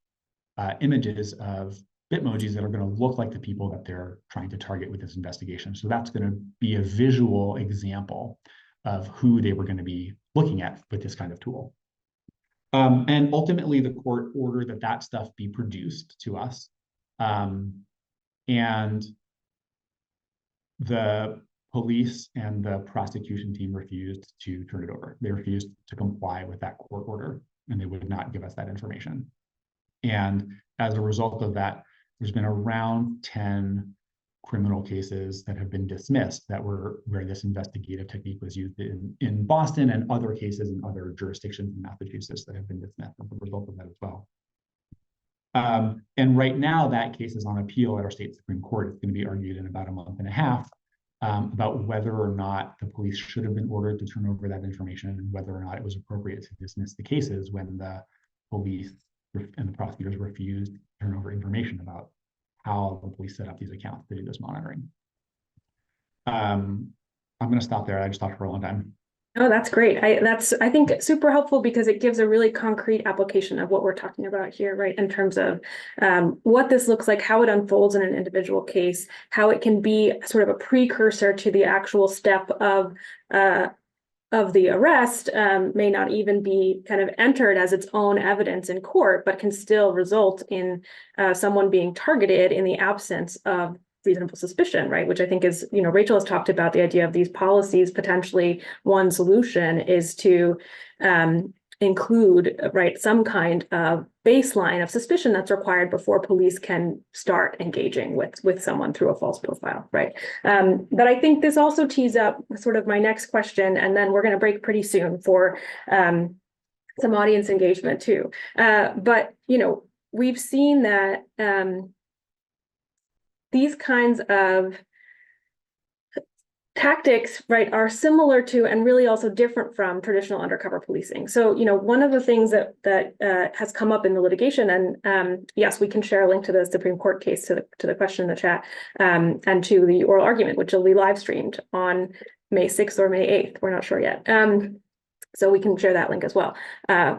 images of Bitmojis that are going to look like the people that they're trying to target with this investigation. So that's going to be a visual example of who they were going to be looking at with this kind of tool. And ultimately, the court ordered that stuff be produced to us. And the police and the prosecution team refused to turn it over. They refused to comply with that court order, and they would not give us that information. And as a result of that, there's been around 10 criminal cases that have been dismissed that were where this investigative technique was used in Boston, and other cases in other jurisdictions in Massachusetts that have been dismissed as a result of that as well. And right now, that case is on appeal at our state Supreme Court. It's going to be argued in about a month and a half about whether or not the police should have been ordered to turn over that information, and whether or not it was appropriate to dismiss the cases when the police and the prosecutors refused to turn over information about how the police set up these accounts to do this monitoring. I'm going to stop there. I just talked for a long time. Oh, that's great. I think super helpful, because it gives a really concrete application of what we're talking about here, right? In terms of what this looks like, how it unfolds in an individual case, how it can be sort of a precursor to the actual step of of the arrest may not even be kind of entered as its own evidence in court, but can still result in someone being targeted in the absence of reasonable suspicion, right? Which I think is, Rachel has talked about the idea of these policies. Potentially one solution is to include, right, some kind of baseline of suspicion that's required before police can start engaging with someone through a false profile, right? But I think this also tees up sort of my next question, and then we're going to break pretty soon for some audience engagement too. But we've seen that these kinds of tactics, right, are similar to and really also different from traditional undercover policing. So, one of the things that has come up in the litigation, and yes, we can share a link to the Supreme Court case to the question in the chat, and to the oral argument, which will be live streamed on May 6th or May 8th. We're not sure yet. So we can share that link as well,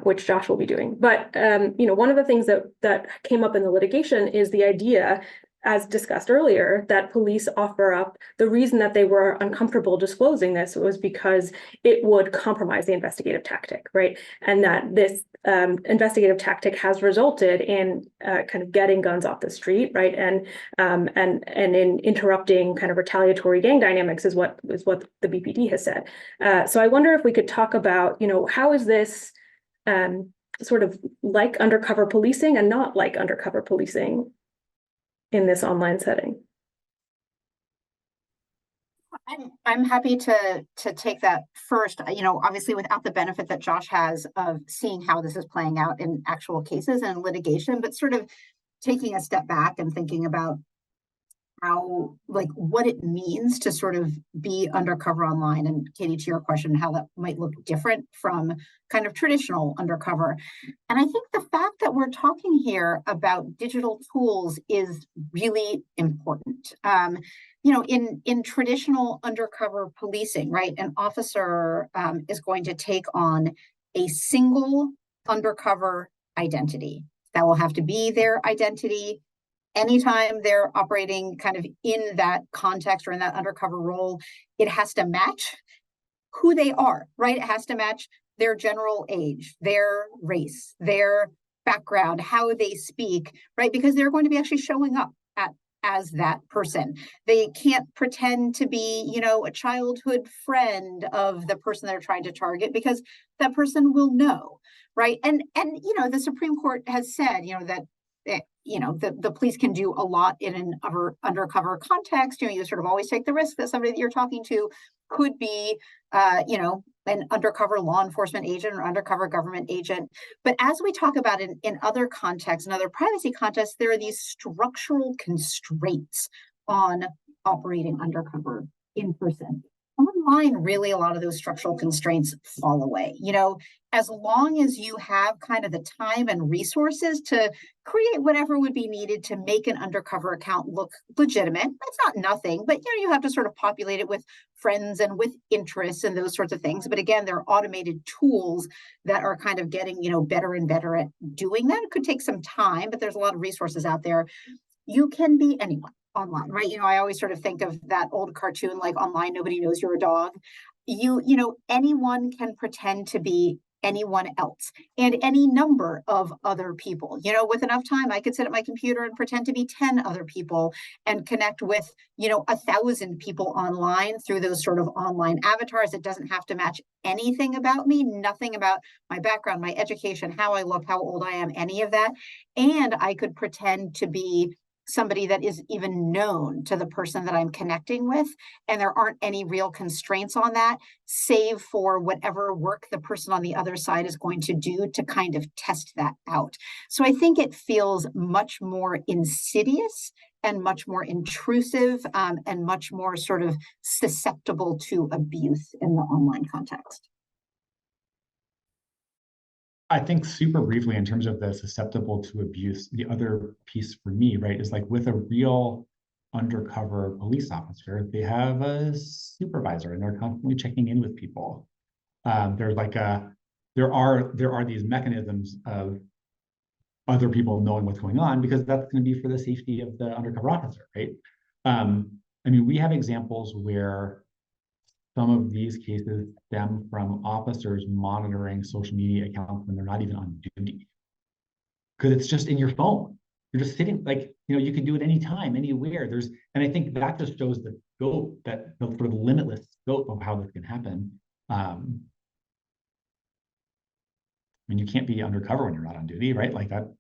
which Josh will be doing. But one of the things that came up in the litigation is the idea, as discussed earlier, that police offer up the reason that they were uncomfortable disclosing this was because it would compromise the investigative tactic, right? And that this investigative tactic has resulted in kind of getting guns off the street, right? And in interrupting kind of retaliatory gang dynamics is what the BPD has said. So I wonder if we could talk about, how is this sort of like undercover policing and not like undercover policing in this online setting? I'm happy to take that first. Obviously without the benefit that Josh has of seeing how this is playing out in actual cases and litigation, but sort of taking a step back and thinking about how, like, what it means to sort of be undercover online. And Katie, to your question, how that might look different from kind of traditional undercover. And I think the fact that we're talking here about digital tools is really important. In traditional undercover policing, right, an officer is going to take on a single undercover identity. That will have to be their identity. Anytime they're operating kind of in that context or in that undercover role, it has to match who they are, right? It has to match their general age, their race, their background, how they speak, right? Because they're going to be actually showing up as that person. They can't pretend to be, a childhood friend of the person they're trying to target, because that person will know, right? And the Supreme Court has said, that the police can do a lot in an undercover context. You sort of always take the risk that somebody that you're talking to could be, an undercover law enforcement agent or undercover government agent. But as we talk about in other contexts, in other privacy contexts, there are these structural constraints on operating undercover in person. Online, really, a lot of those structural constraints fall away. As long as you have kind of the time and resources to create whatever would be needed to make an undercover account look legitimate. It's not nothing, but you have to sort of populate it with friends and with interests and those sorts of things. But again, there are automated tools that are kind of getting, better and better at doing that. It could take some time, but there's a lot of resources out there. You can be anyone online, right? I always sort of think of that old cartoon, like online, nobody knows you're a dog. Anyone can pretend to be anyone else and any number of other people. With enough time, I could sit at my computer and pretend to be 10 other people and connect with, 1,000 people online through those sort of online avatars. It doesn't have to match anything about me, nothing about my background, my education, how I look, how old I am, any of that. And I could pretend to be somebody that is even known to the person that I'm connecting with. And there aren't any real constraints on that, save for whatever work the person on the other side is going to do to kind of test that out. So I think it feels much more insidious and much more intrusive and much more sort of susceptible to abuse in the online context. I think super briefly in terms of the susceptible to abuse, the other piece for me, right, is like with a real undercover police officer, they have a supervisor and they're constantly checking in with people. There are these mechanisms of other people knowing what's going on, because that's going to be for the safety of the undercover officer, right? We have examples where some of these cases stem from officers monitoring social media accounts when they're not even on duty. Because it's just in your phone. You're just sitting, like, you can do it anytime, anywhere. And I think that just shows the scope, that the sort of limitless scope of how this can happen. I mean, you can't be undercover when you're not on duty, right? Like that'd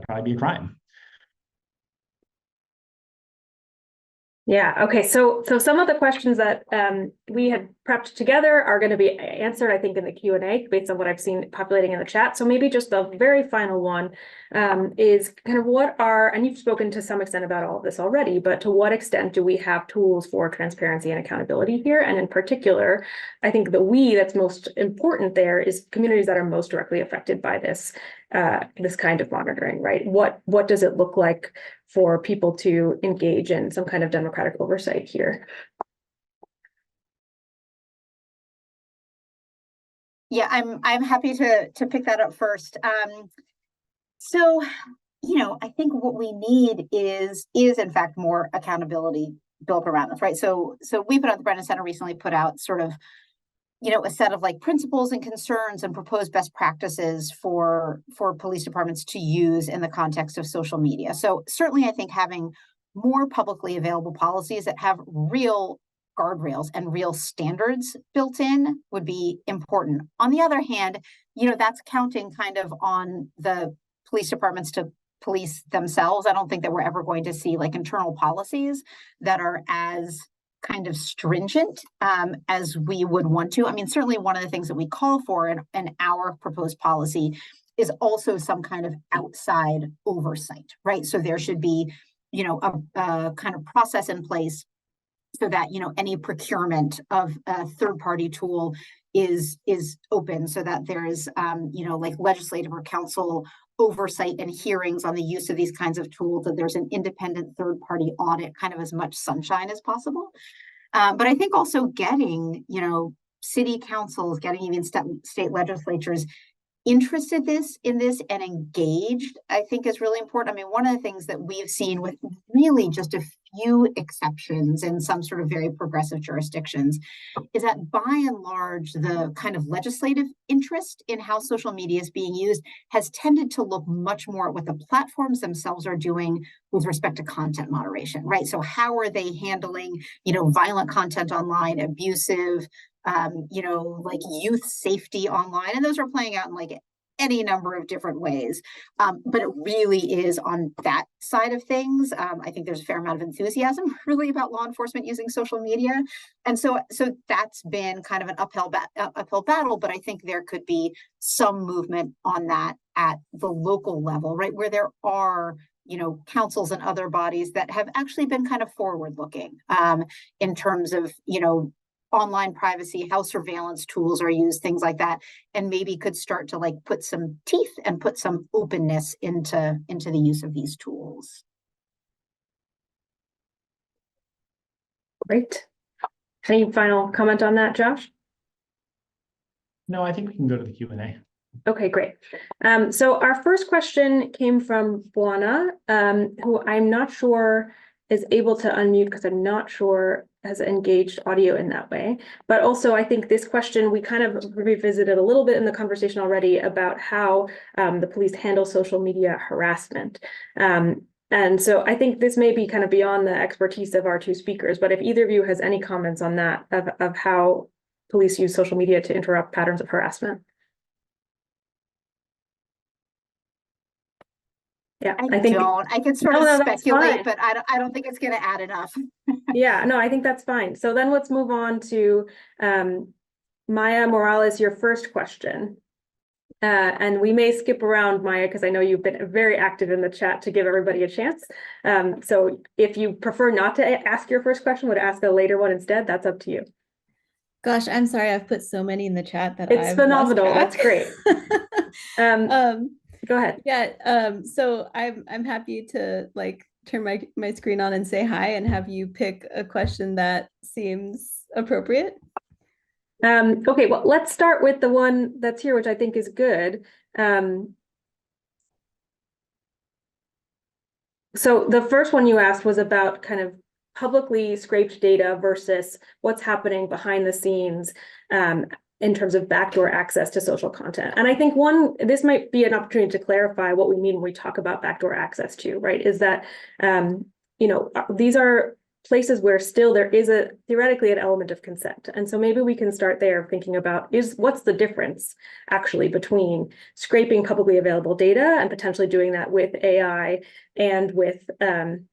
probably be a crime. Yeah, okay, so some of the questions that we had prepped together are going to be answered, I think, in the Q&A based on what I've seen populating in the chat. So maybe just the very final one is kind of and you've spoken to some extent about all of this already, but to what extent do we have tools for transparency and accountability here? And in particular, I think that's most important there is communities that are most directly affected by this kind of monitoring, right? What does it look like for people to engage in some kind of democratic oversight here? Yeah, I'm happy to pick that up first. So, I think what we need is in fact more accountability built around this, right? So we put out, the Brennan Center recently put out sort of, a set of like principles and concerns and proposed best practices for police departments to use in the context of social media. So certainly I think having more publicly available policies that have real guardrails and real standards built in would be important. On the other hand, that's counting kind of on the police departments to police themselves. I don't think that we're ever going to see like internal policies that are as kind of stringent as we would want to. I mean, certainly one of the things that we call for in our proposed policy is also some kind of outside oversight, right? So there should be, a kind of process in place so that, any procurement of a third-party tool is open, so that there is, like legislative or council oversight and hearings on the use of these kinds of tools, that there's an independent third-party audit, kind of as much sunshine as possible. But I think also getting, city councils, getting even state legislatures interested in this and engaged, I think is really important. I mean, one of the things that we've seen with really just a few exceptions in some sort of very progressive jurisdictions is that by and large, the kind of legislative interest in how social media is being used has tended to look much more at what the platforms themselves are doing with respect to content moderation, right? So how are they handling, violent content online, abusive, like youth safety online, and those are playing out in like any number of different ways. But it really is on that side of things. I think there's a fair amount of enthusiasm really about law enforcement using social media. And so that's been kind of an uphill battle, but I think there could be some movement on that at the local level, right? Where there are councils and other bodies that have actually been kind of forward looking in terms of, online privacy, how surveillance tools are used, things like that, and maybe could start to like put some teeth and put some openness into the use of these tools. Great. Any final comment on that, Josh? No, I think we can go to the Q&A. Okay, great. So our first question came from Buana, who I'm not sure is able to unmute because I'm not sure has engaged audio in that way. But also I think this question, we kind of revisited a little bit in the conversation already about how the police handle social media harassment. And so I think this may be kind of beyond the expertise of our two speakers, but if either of you has any comments on that, of how police use social media to interrupt patterns of harassment. Yeah, I can sort of speculate, but I don't think it's going to add enough. Yeah, no, I think that's fine. So then let's move on to Maya Morales, your first question. And we may skip around, Maya, because I know you've been very active in the chat to give everybody a chance. So if you prefer not to ask your first question, would ask a later one instead, that's up to you. Gosh, I'm sorry. I've put so many in the chat that it's phenomenal. That's great. Go ahead. Yeah. So I'm happy to like turn my screen on and say hi and have you pick a question that seems appropriate. Okay, well, let's start with the one that's here, which I think is good. So the first one you asked was about kind of publicly scraped data versus what's happening behind the scenes in terms of backdoor access to social content. And I think this might be an opportunity to clarify what we mean when we talk about backdoor access to, right? Is that, these are places where still there is theoretically an element of consent. And so maybe we can start there thinking about what's the difference actually between scraping publicly available data and potentially doing that with AI and with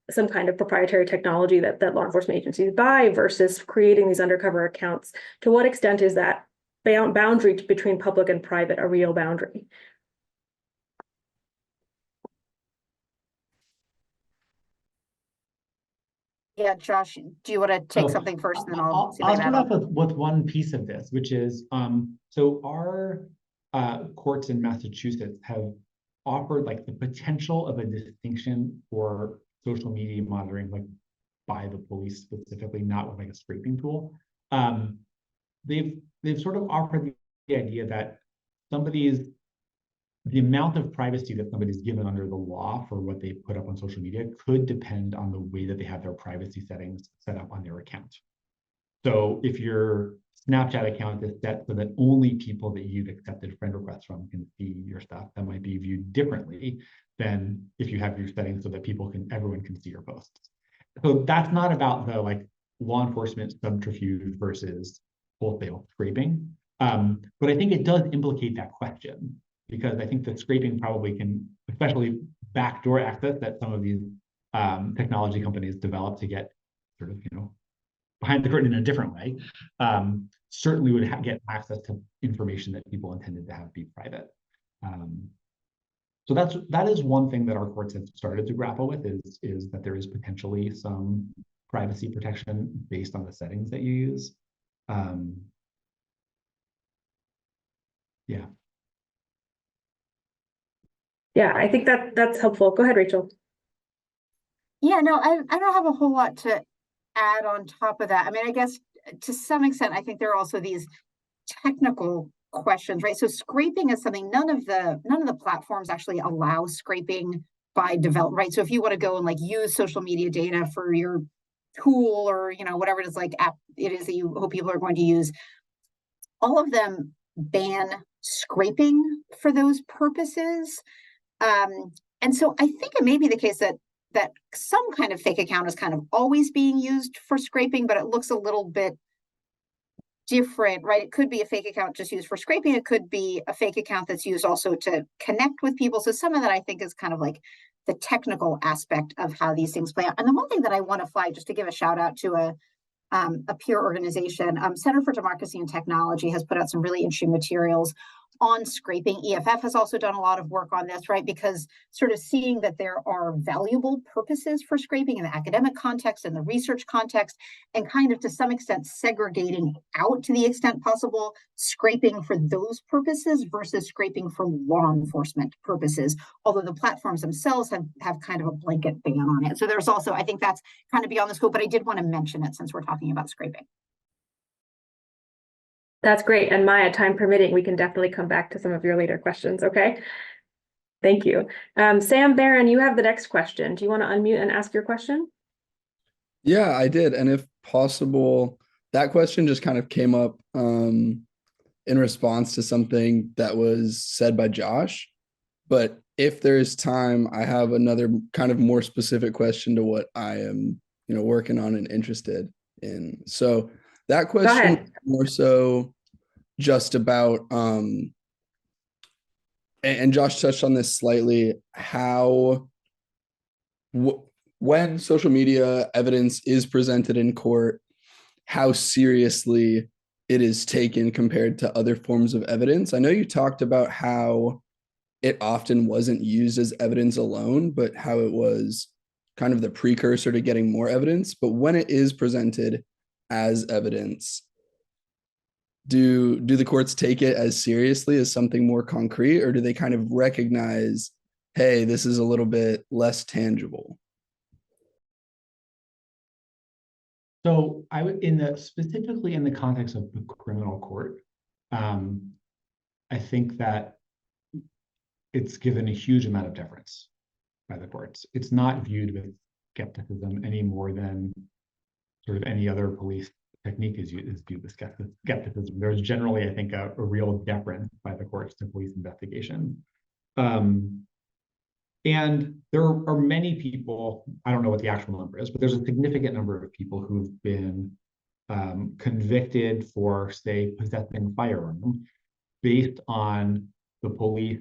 some kind of proprietary technology that law enforcement agencies buy versus creating these undercover accounts. To what extent is that boundary between public and private a real boundary? Yeah, Josh, do you want to take So, something first, and then I'll see if I I'll can start add off on? with one piece of this, which is so our courts in Massachusetts have offered like the potential of a distinction for social media monitoring, like by the police specifically, not with like a scraping tool. They've sort of offered the idea that the amount of privacy that somebody's given under the law for what they put up on social media could depend on the way that they have their privacy settings set up on their account. So if your Snapchat account is set so that only people that you've accepted friend requests from can see your stuff, that might be viewed differently than if you have your settings so that everyone can see your posts. So that's not about the like law enforcement subterfuge versus wholesale scraping. But I think it does implicate that question, because I think that scraping probably can, especially backdoor access that some of these technology companies develop to get sort of, behind the curtain in a different way, certainly would get access to information that people intended to have be private. So that is one thing that our courts have started to grapple with is that there is potentially some privacy protection based on the settings that you use. Yeah. Yeah, I think that's helpful. Go ahead, Rachel. Yeah, no, I don't have a whole lot to add on top of that. I mean, I guess to some extent, I think there are also these technical questions, right? So scraping is something none of the platforms actually allow scraping by develop, right? So if you want to go and like use social media data for your tool or whatever it is like app it is that you hope people are going to use, all of them ban scraping for those purposes. And so I think it may be the case that some kind of fake account is kind of always being used for scraping, but it looks a little bit different, right? It could be a fake account just used for scraping. It could be a fake account that's used also to connect with people. So some of that I think is kind of like the technical aspect of how these things play out. And the one thing that I want to flag, just to give a shout out to a peer organization, Center for Democracy and Technology has put out some really interesting materials on scraping. EFF has also done a lot of work on this, right? Because sort of seeing that there are valuable purposes for scraping in the academic context and the research context, and kind of to some extent segregating out to the extent possible scraping for those purposes versus scraping for law enforcement purposes, although the platforms themselves have kind of a blanket ban on it. So there's also, I think that's kind of beyond the scope, but I did want to mention it since we're talking about scraping. That's great. And Maya, time permitting, we can definitely come back to some of your later questions, okay? Thank you. Sam Barron, you have the next question. Do you want to unmute and ask your question? Yeah, I did. And if possible, that question just kind of came up in response to something that was said by Josh. But if there's time, I have another kind of more specific question to what I am, working on and interested in. So that question more so just about, and Josh touched on this slightly, how when social media evidence is presented in court, how seriously it is taken compared to other forms of evidence. I know you talked about how it often wasn't used as evidence alone, but how it was kind of the precursor to getting more evidence. But when it is presented as evidence, do the courts take it as seriously as something more concrete, or do they kind of recognize, hey, this is a little bit less tangible? So I would, specifically in the context of the criminal court, I think that it's given a huge amount of deference by the courts. It's not viewed with skepticism any more than sort of any other police technique is viewed with skepticism. There's generally, I think, a real deference by the courts to police investigation. And there are many people, I don't know what the actual number is, but there's a significant number of people who've been convicted for, say, possessing a firearm based on the police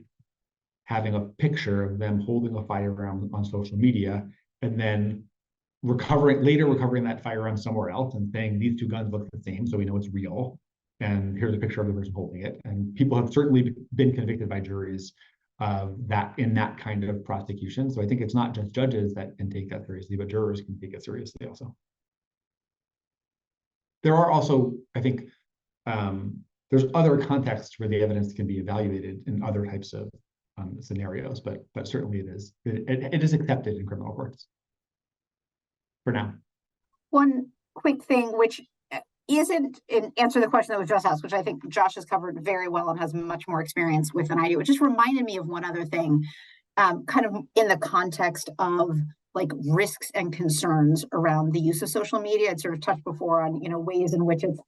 having a picture of them holding a firearm on social media and then later recovering that firearm somewhere else and saying these two guns look the same, so we know it's real. And here's a picture of the person holding it. And people have certainly been convicted by juries of that in that kind of prosecution. So I think it's not just judges that can take that seriously, but jurors can take it seriously also. There are also, I think, there's other contexts where the evidence can be evaluated in other types of scenarios, but certainly it is accepted in criminal courts for now. One quick thing, which isn't an answer to the question that was just asked, which I think Josh has covered very well and has much more experience with than I do. It just reminded me of one other thing, kind of in the context of like risks and concerns around the use of social media. I'd sort of touched before on, ways in which it's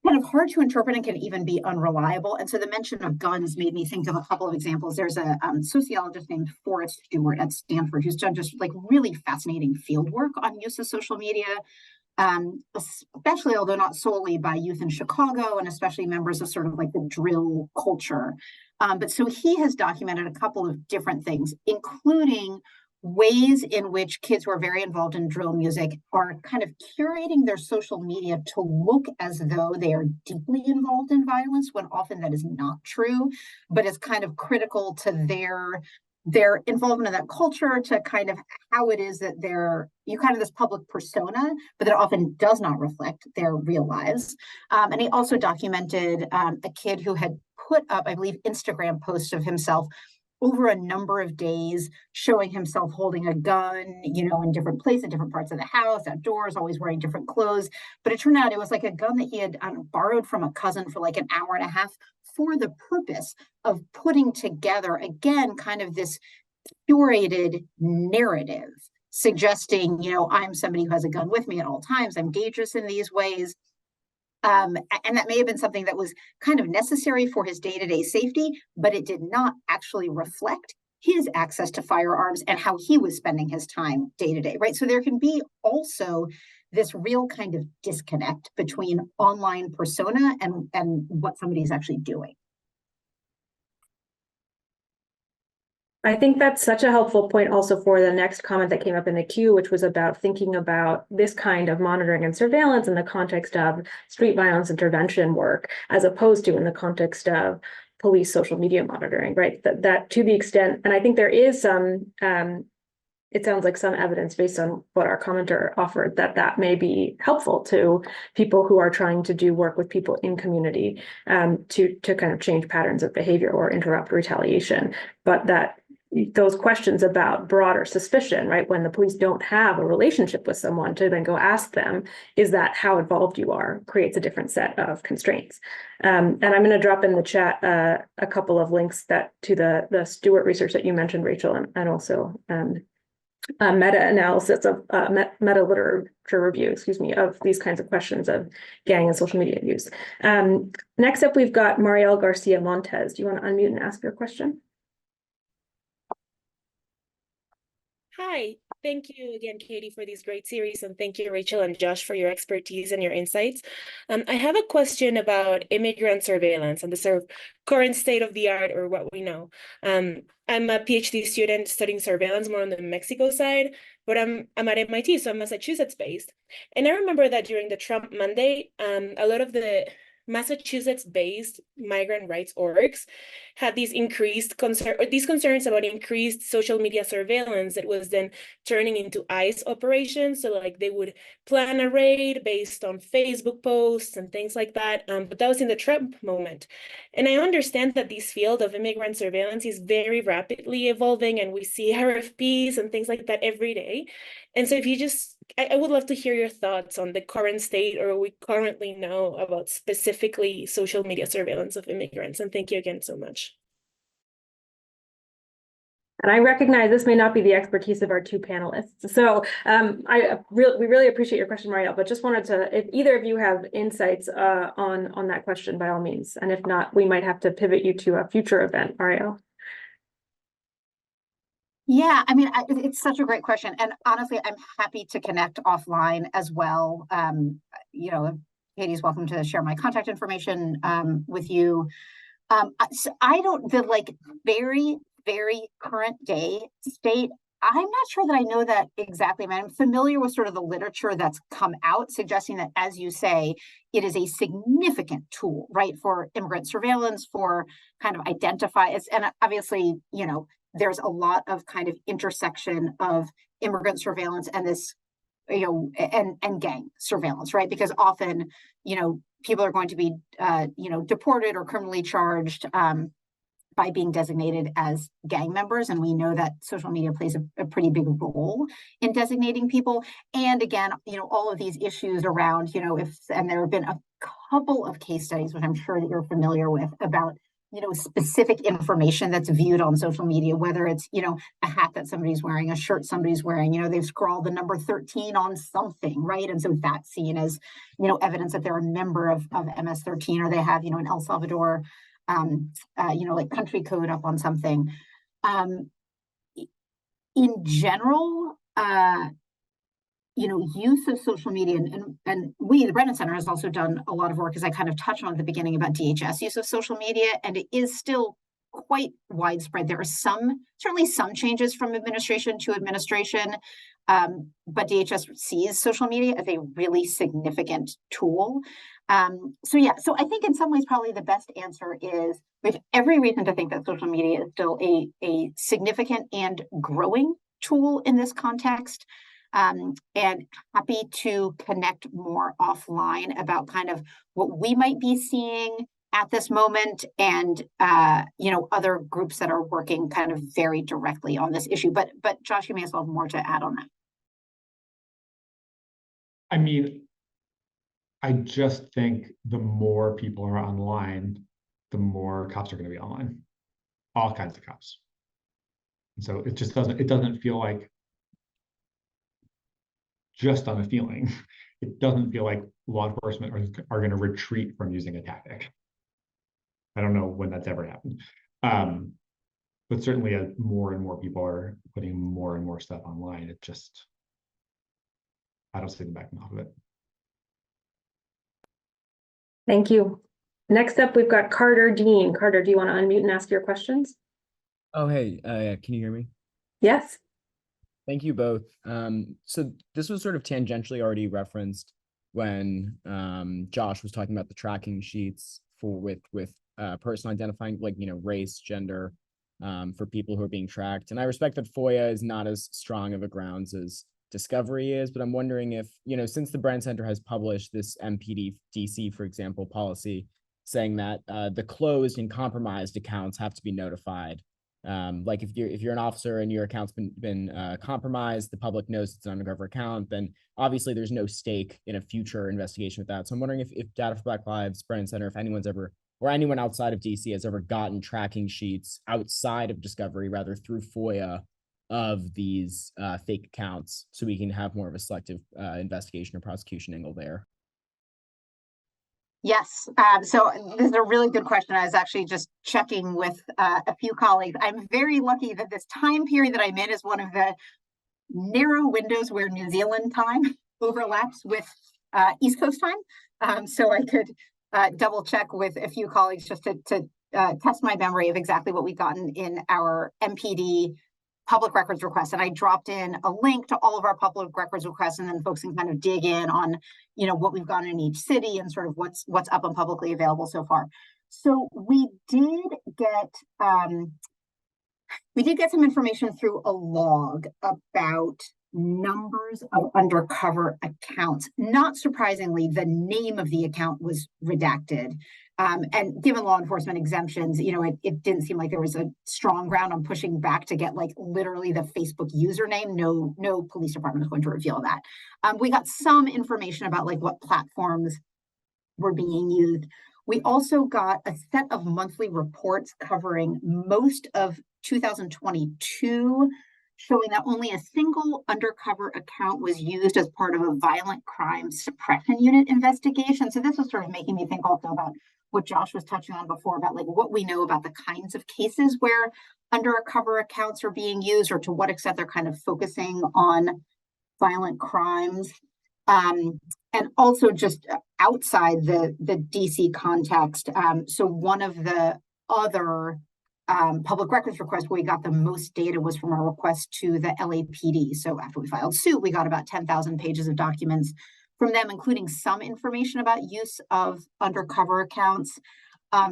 kind of hard to interpret and can even be unreliable. And so the mention of guns made me think of a couple of examples. There's a sociologist named Forrest Stewart at Stanford who's done just like really fascinating field work on use of social media, especially, although not solely, by youth in Chicago and especially members of sort of like the drill culture. But so he has documented a couple of different things, including ways in which kids who are very involved in drill music are kind of curating their social media to look as though they are deeply involved in violence, when often that is not true, but it's kind of critical to their involvement in that culture, to kind of how it is that you kind of this public persona, but that often does not reflect their real lives. And he also documented a kid who had put up, I believe, Instagram posts of himself over a number of days, showing himself holding a gun, in different places, in different parts of the house, outdoors, always wearing different clothes. But it turned out it was like a gun that he had borrowed from a cousin for like an hour and a half for the purpose of putting together, again, kind of this curated narrative, suggesting, I'm somebody who has a gun with me at all times. I'm dangerous in these ways. And that may have been something that was kind of necessary for his day-to-day safety, but it did not actually reflect his access to firearms and how he was spending his time day-to-day, right? So there can be also this real kind of disconnect between online persona and what somebody's actually doing. I think that's such a helpful point also for the next comment that came up in the queue, which was about thinking about this kind of monitoring and surveillance in the context of street violence intervention work, as opposed to in the context of police social media monitoring, right? That to the extent, and I think there is some, it sounds like some evidence based on what our commenter offered, that may be helpful to people who are trying to do work with people in community to kind of change patterns of behavior or interrupt retaliation. But that those questions about broader suspicion, right? When the police don't have a relationship with someone to then go ask them, is that how involved you are, creates a different set of constraints. And I'm going to drop in the chat a couple of links to the Stewart research that you mentioned, Rachel, and also meta-analysis of meta-literature review, of these kinds of questions of gang and social media use. Next up, we've got Mariel Garcia Montes. Do you want to unmute and ask your question? Hi, thank you again, Katie, for this great series, and thank you, Rachel and Josh, for your expertise and your insights. I have a question about immigrant surveillance and the sort of current state of the art, or what we know. I'm a PhD student studying surveillance more on the Mexico side, but I'm at MIT, so I'm Massachusetts-based. And I remember that during the Trump Monday, a lot of the Massachusetts-based migrant rights orgs had these concerns about increased social media surveillance that was then turning into ICE operations. So like they would plan a raid based on Facebook posts and things like that. But that was in the Trump moment. And I understand that this field of immigrant surveillance is very rapidly evolving, and we see RFPs and things like that every day. And so if you just, I would love to hear your thoughts on the current state, or what we currently know about specifically social media surveillance of immigrants. And thank you again so much. And I recognize this may not be the expertise of our two panelists. So we really appreciate your question, Marielle, but just wanted to, if either of you have insights on that question, by all means. And if not, we might have to pivot you to a future event, Marielle. Yeah, I mean, it's such a great question. And honestly, I'm happy to connect offline as well. You know, Katie's welcome to share my contact information with you. So I don't, the like very current day state, I'm not sure that I know that exactly. I mean, I'm familiar with sort of the literature that's come out suggesting that, as you say, it is a significant tool, right, for immigrant surveillance, for kind of identify, and obviously, you know, there's a lot of kind of intersection of immigrant surveillance and this, you know, and gang surveillance, right? Because often, you know, people are going to be, you know, deported or criminally charged by being designated as gang members. And we know that social media plays a pretty big role in designating people. And again, you know, all of these issues around, you know, and there have been a couple of case studies, which I'm sure that you're familiar with, about, you know, specific information that's viewed on social media, whether it's, you know, a hat that somebody's wearing, a shirt somebody's wearing, you know, they've scrawled the number 13 on something, right? And so that's seen as, you know, evidence that they're a member of MS-13, or they have, you know, an El Salvador, you know, like country code up on something. In general, you know, use of social media, and we, the Brennan Center, has also done a lot of work, as I kind of touched on at the beginning, about DHS use of social media, and it is still quite widespread. There are certainly some changes from administration to administration, but DHS sees social media as a really significant tool. So yeah, so I think in some ways, probably the best answer is we have every reason to think that social media is still a significant and growing tool in this context. And happy to connect more offline about kind of what we might be seeing at this moment, and you know, other groups that are working kind of very directly on this issue. But Josh, you may as well have more to add on that. I mean, I just think the more people are online, the more cops are going to be online, all kinds of cops. And so it just doesn't feel like, just on a feeling, it doesn't feel like law enforcement are going to retreat from using a tactic. I don't know when that's ever happened. But certainly as more and more people are putting more and more stuff online, it just, I don't see them backing off of it. Thank you. Next up, we've got Carter Dean. Carter, do you want to unmute and ask your questions? Oh, hey, can you hear me? Yes. Thank you both. So this was sort of tangentially already referenced when Josh was talking about the tracking sheets with person identifying, like, you know, race, gender, for people who are being tracked. And I respect that FOIA is not as strong of a grounds as discovery is, but I'm wondering if, you know, since the Brennan Center has published this MPD DC, for example, policy saying that the closed and compromised accounts have to be notified. Like if you're an officer and your account's been compromised, the public knows it's an undercover account, then obviously there's no stake in a future investigation with that. So I'm wondering if Data for Black Lives, Brennan Center, if anyone's ever, or anyone outside of DC has ever gotten tracking sheets outside of discovery, rather through FOIA, of these fake accounts, so we can have more of a selective investigation or prosecution angle there. Yes, so this is a really good question. I was actually just checking with a few colleagues. I'm very lucky that this time period that I'm in is one of the narrow windows where New Zealand time overlaps with East Coast time. So I could double check with a few colleagues just to test my memory of exactly what we've gotten in our MPD public records requests. And I dropped in a link to all of our public records requests, and then folks can kind of dig in on, you know, what we've gotten in each city and sort of what's up and publicly available so far. So we did get some information through a log about numbers of undercover accounts. Not surprisingly, the name of the account was redacted. And given law enforcement exemptions, you know, it didn't seem like there was a strong ground on pushing back to get like literally the Facebook username. No police department is going to reveal that. We got some information about like what platforms were being used. We also got a set of monthly reports covering most of 2022, showing that only a single undercover account was used as part of a violent crime suppression unit investigation. So this was sort of making me think also about what Josh was touching on before about like what we know about the kinds of cases where undercover accounts are being used, or to what extent they're kind of focusing on violent crimes. And also just outside the DC context. So one of the other public records requests where we got the most data was from our request to the LAPD. So after we filed suit, we got about 10,000 pages of documents from them, including some information about use of undercover accounts.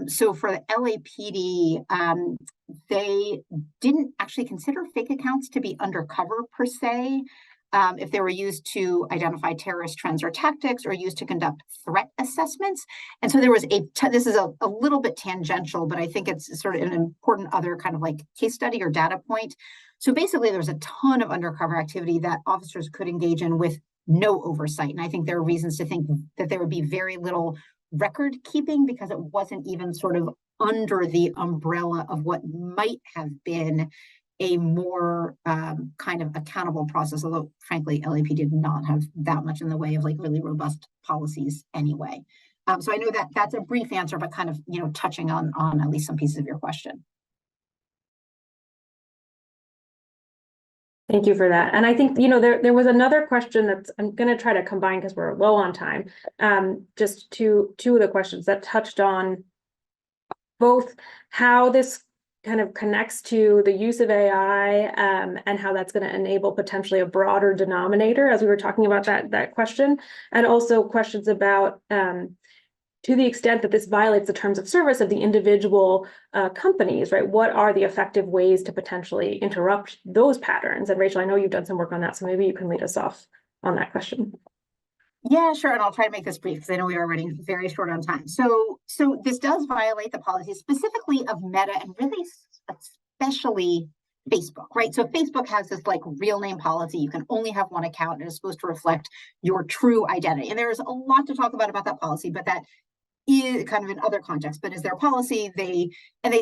So for the LAPD, they didn't actually consider fake accounts to be undercover per se, if they were used to identify terrorist trends or tactics, or used to conduct threat assessments. And so there was this is a little bit tangential, but I think it's sort of an important other kind of like case study or data point. So basically there was a ton of undercover activity that officers could engage in with no oversight. And I think there are reasons to think that there would be very little record keeping, because it wasn't even sort of under the umbrella of what might have been a more kind of accountable process, although frankly, LAP did not have that much in the way of like really robust policies anyway. So I know that that's a brief answer, but kind of, you know, touching on at least some pieces of your question. Thank you for that. And I think, you know, there was another question that I'm going to try to combine because we're low on time. Just two of the questions that touched on both how this kind of connects to the use of AI and how that's going to enable potentially a broader denominator, as we were talking about that question, and also questions about to the extent that this violates the terms of service of the individual companies, right? What are the effective ways to potentially interrupt those patterns? And Rachel, I know you've done some work on that, so maybe you can lead us off on that question. Yeah, sure. And I'll try to make this brief because I know we are running very short on time. So this does violate the policies specifically of Meta and really especially Facebook, right? So Facebook has this like real name policy. You can only have one account and it's supposed to reflect your true identity. And there's a lot to talk about that policy, but that is kind of in other contexts, but is their policy. They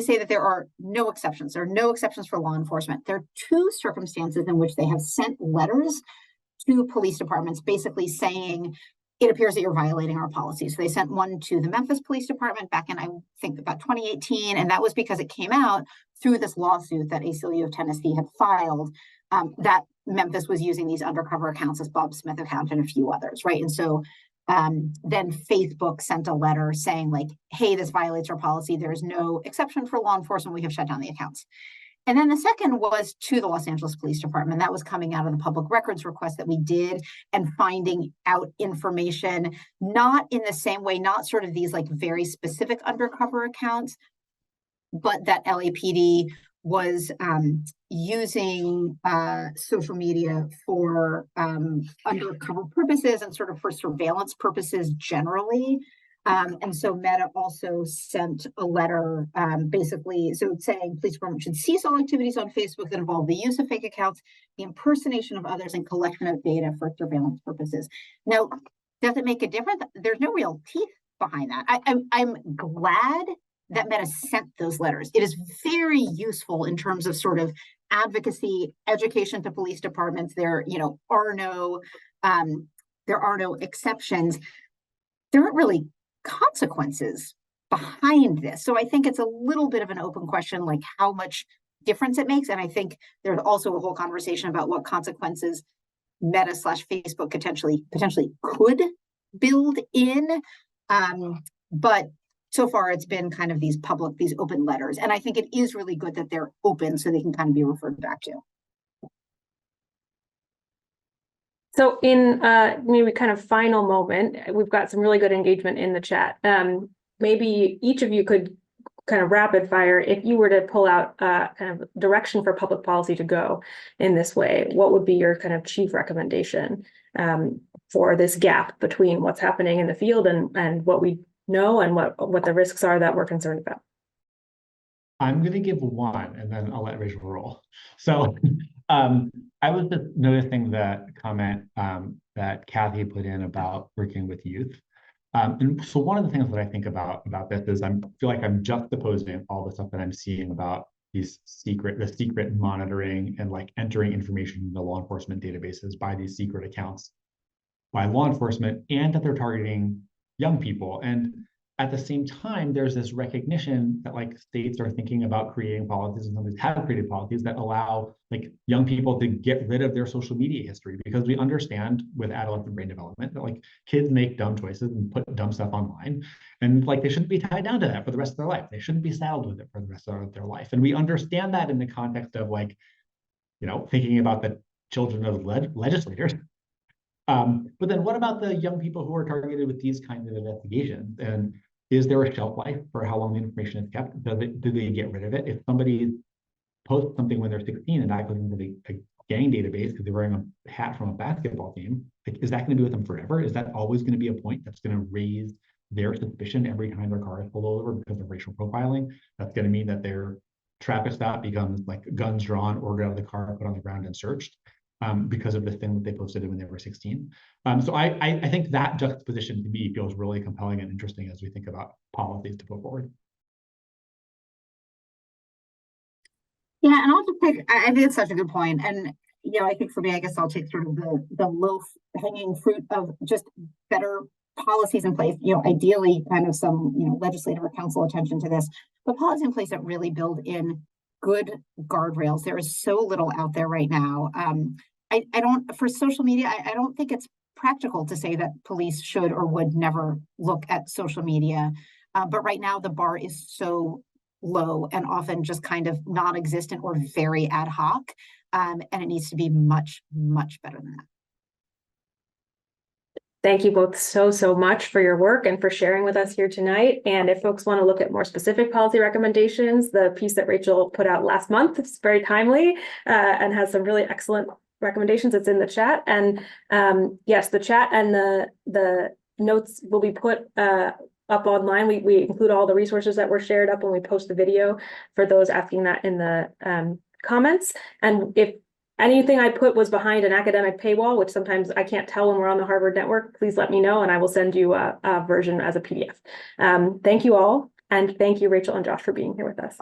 say that there are no exceptions. There are no exceptions for law enforcement. There are two circumstances in which they have sent letters to police departments basically saying it appears that you're violating our policy. So they sent one to the Memphis Police Department back in, I think, about 2018. And that was because it came out through this lawsuit that ACLU of Tennessee had filed, that Memphis was using these undercover accounts, as Bob Smith account and a few others, right? And so then Facebook sent a letter saying like, hey, this violates our policy. There is no exception for law enforcement. We have shut down the accounts. And then the second was to the Los Angeles Police Department. That was coming out of the public records request that we did and finding out information, not in the same way, not sort of these like very specific undercover accounts, but that LAPD was using social media for undercover purposes and sort of for surveillance purposes generally. And so Meta also sent a letter basically, so saying police department should cease all activities on Facebook that involve the use of fake accounts, the impersonation of others, and collection of data for surveillance purposes. Now, does it make a difference? There's no real teeth behind that. I'm glad that Meta sent those letters. It is very useful in terms of sort of advocacy, education to police departments. There are no exceptions. There aren't really consequences behind this. So I think it's a little bit of an open question, like how much difference it makes. And I think there's also a whole conversation about what consequences Meta/Facebook potentially could build in. But so far it's been kind of these open letters. And I think it is really good that they're open so they can kind of be referred back to. So in maybe kind of final moment, we've got some really good engagement in the chat. Maybe each of you could kind of rapid fire, if you were to pull out kind of direction for public policy to go in this way, what would be your kind of chief recommendation for this gap between what's happening in the field and what we know and what the risks are that we're concerned about? I'm going to give one, and then I'll let Rachel roll. So I was just noticing the comment that Kathy put in about working with youth. And so one of the things that I think about this is I feel like I'm juxtaposing all the stuff that I'm seeing about the secret monitoring and like entering information into law enforcement databases by these secret accounts by law enforcement, and that they're targeting young people. And at the same time, there's this recognition that like states are thinking about creating policies, and some have created policies that allow like young people to get rid of their social media history, because we understand with adolescent brain development that like kids make dumb choices and put dumb stuff online, and like they shouldn't be tied down to that for the rest of their life. They shouldn't be saddled with it for the rest of their life. And we understand that in the context of like, you know, thinking about the children of legislators. But then what about the young people who are targeted with these kinds of investigations? And is there a shelf life for how long the information is kept? Do they get rid of it? If somebody posts something when they're 16 and that goes into a gang database because they're wearing a hat from a basketball team, like, is that going to be with them forever? Is that always going to be a point that's going to raise their suspicion every time their car is pulled over because of racial profiling? That's going to mean that their traffic stop becomes like guns drawn, ordered out of the car, put on the ground and searched. Because of the thing that they posted when they were 16. So I think that juxtaposition to me feels really compelling and interesting as we think about policies to put forward. Yeah, and I'll just take, I think it's such a good point. And, you know, I think for me, I guess I'll take sort of the low hanging fruit of just better policies in place, you know, ideally kind of some, you know, legislative or council attention to this, but policies in place that really build in good guardrails. There is so little out there right now. I don't, for social media, I don't think it's practical to say that police should or would never look at social media. But right now the bar is so low and often just kind of non-existent or very ad hoc. And it needs to be much, much better than that. Thank you both so much for your work and for sharing with us here tonight. And if folks want to look at more specific policy recommendations, the piece that Rachel put out last month is very timely and has some really excellent recommendations. It's in the chat. And yes, the chat and the notes will be put up online. We include all the resources that were shared up when we post the video for those asking that in the comments. And if anything I put was behind an academic paywall, which sometimes I can't tell when we're on the Harvard network, please let me know and I will send you a version as a PDF. Thank you all. And thank you, Rachel and Josh, for being here with us.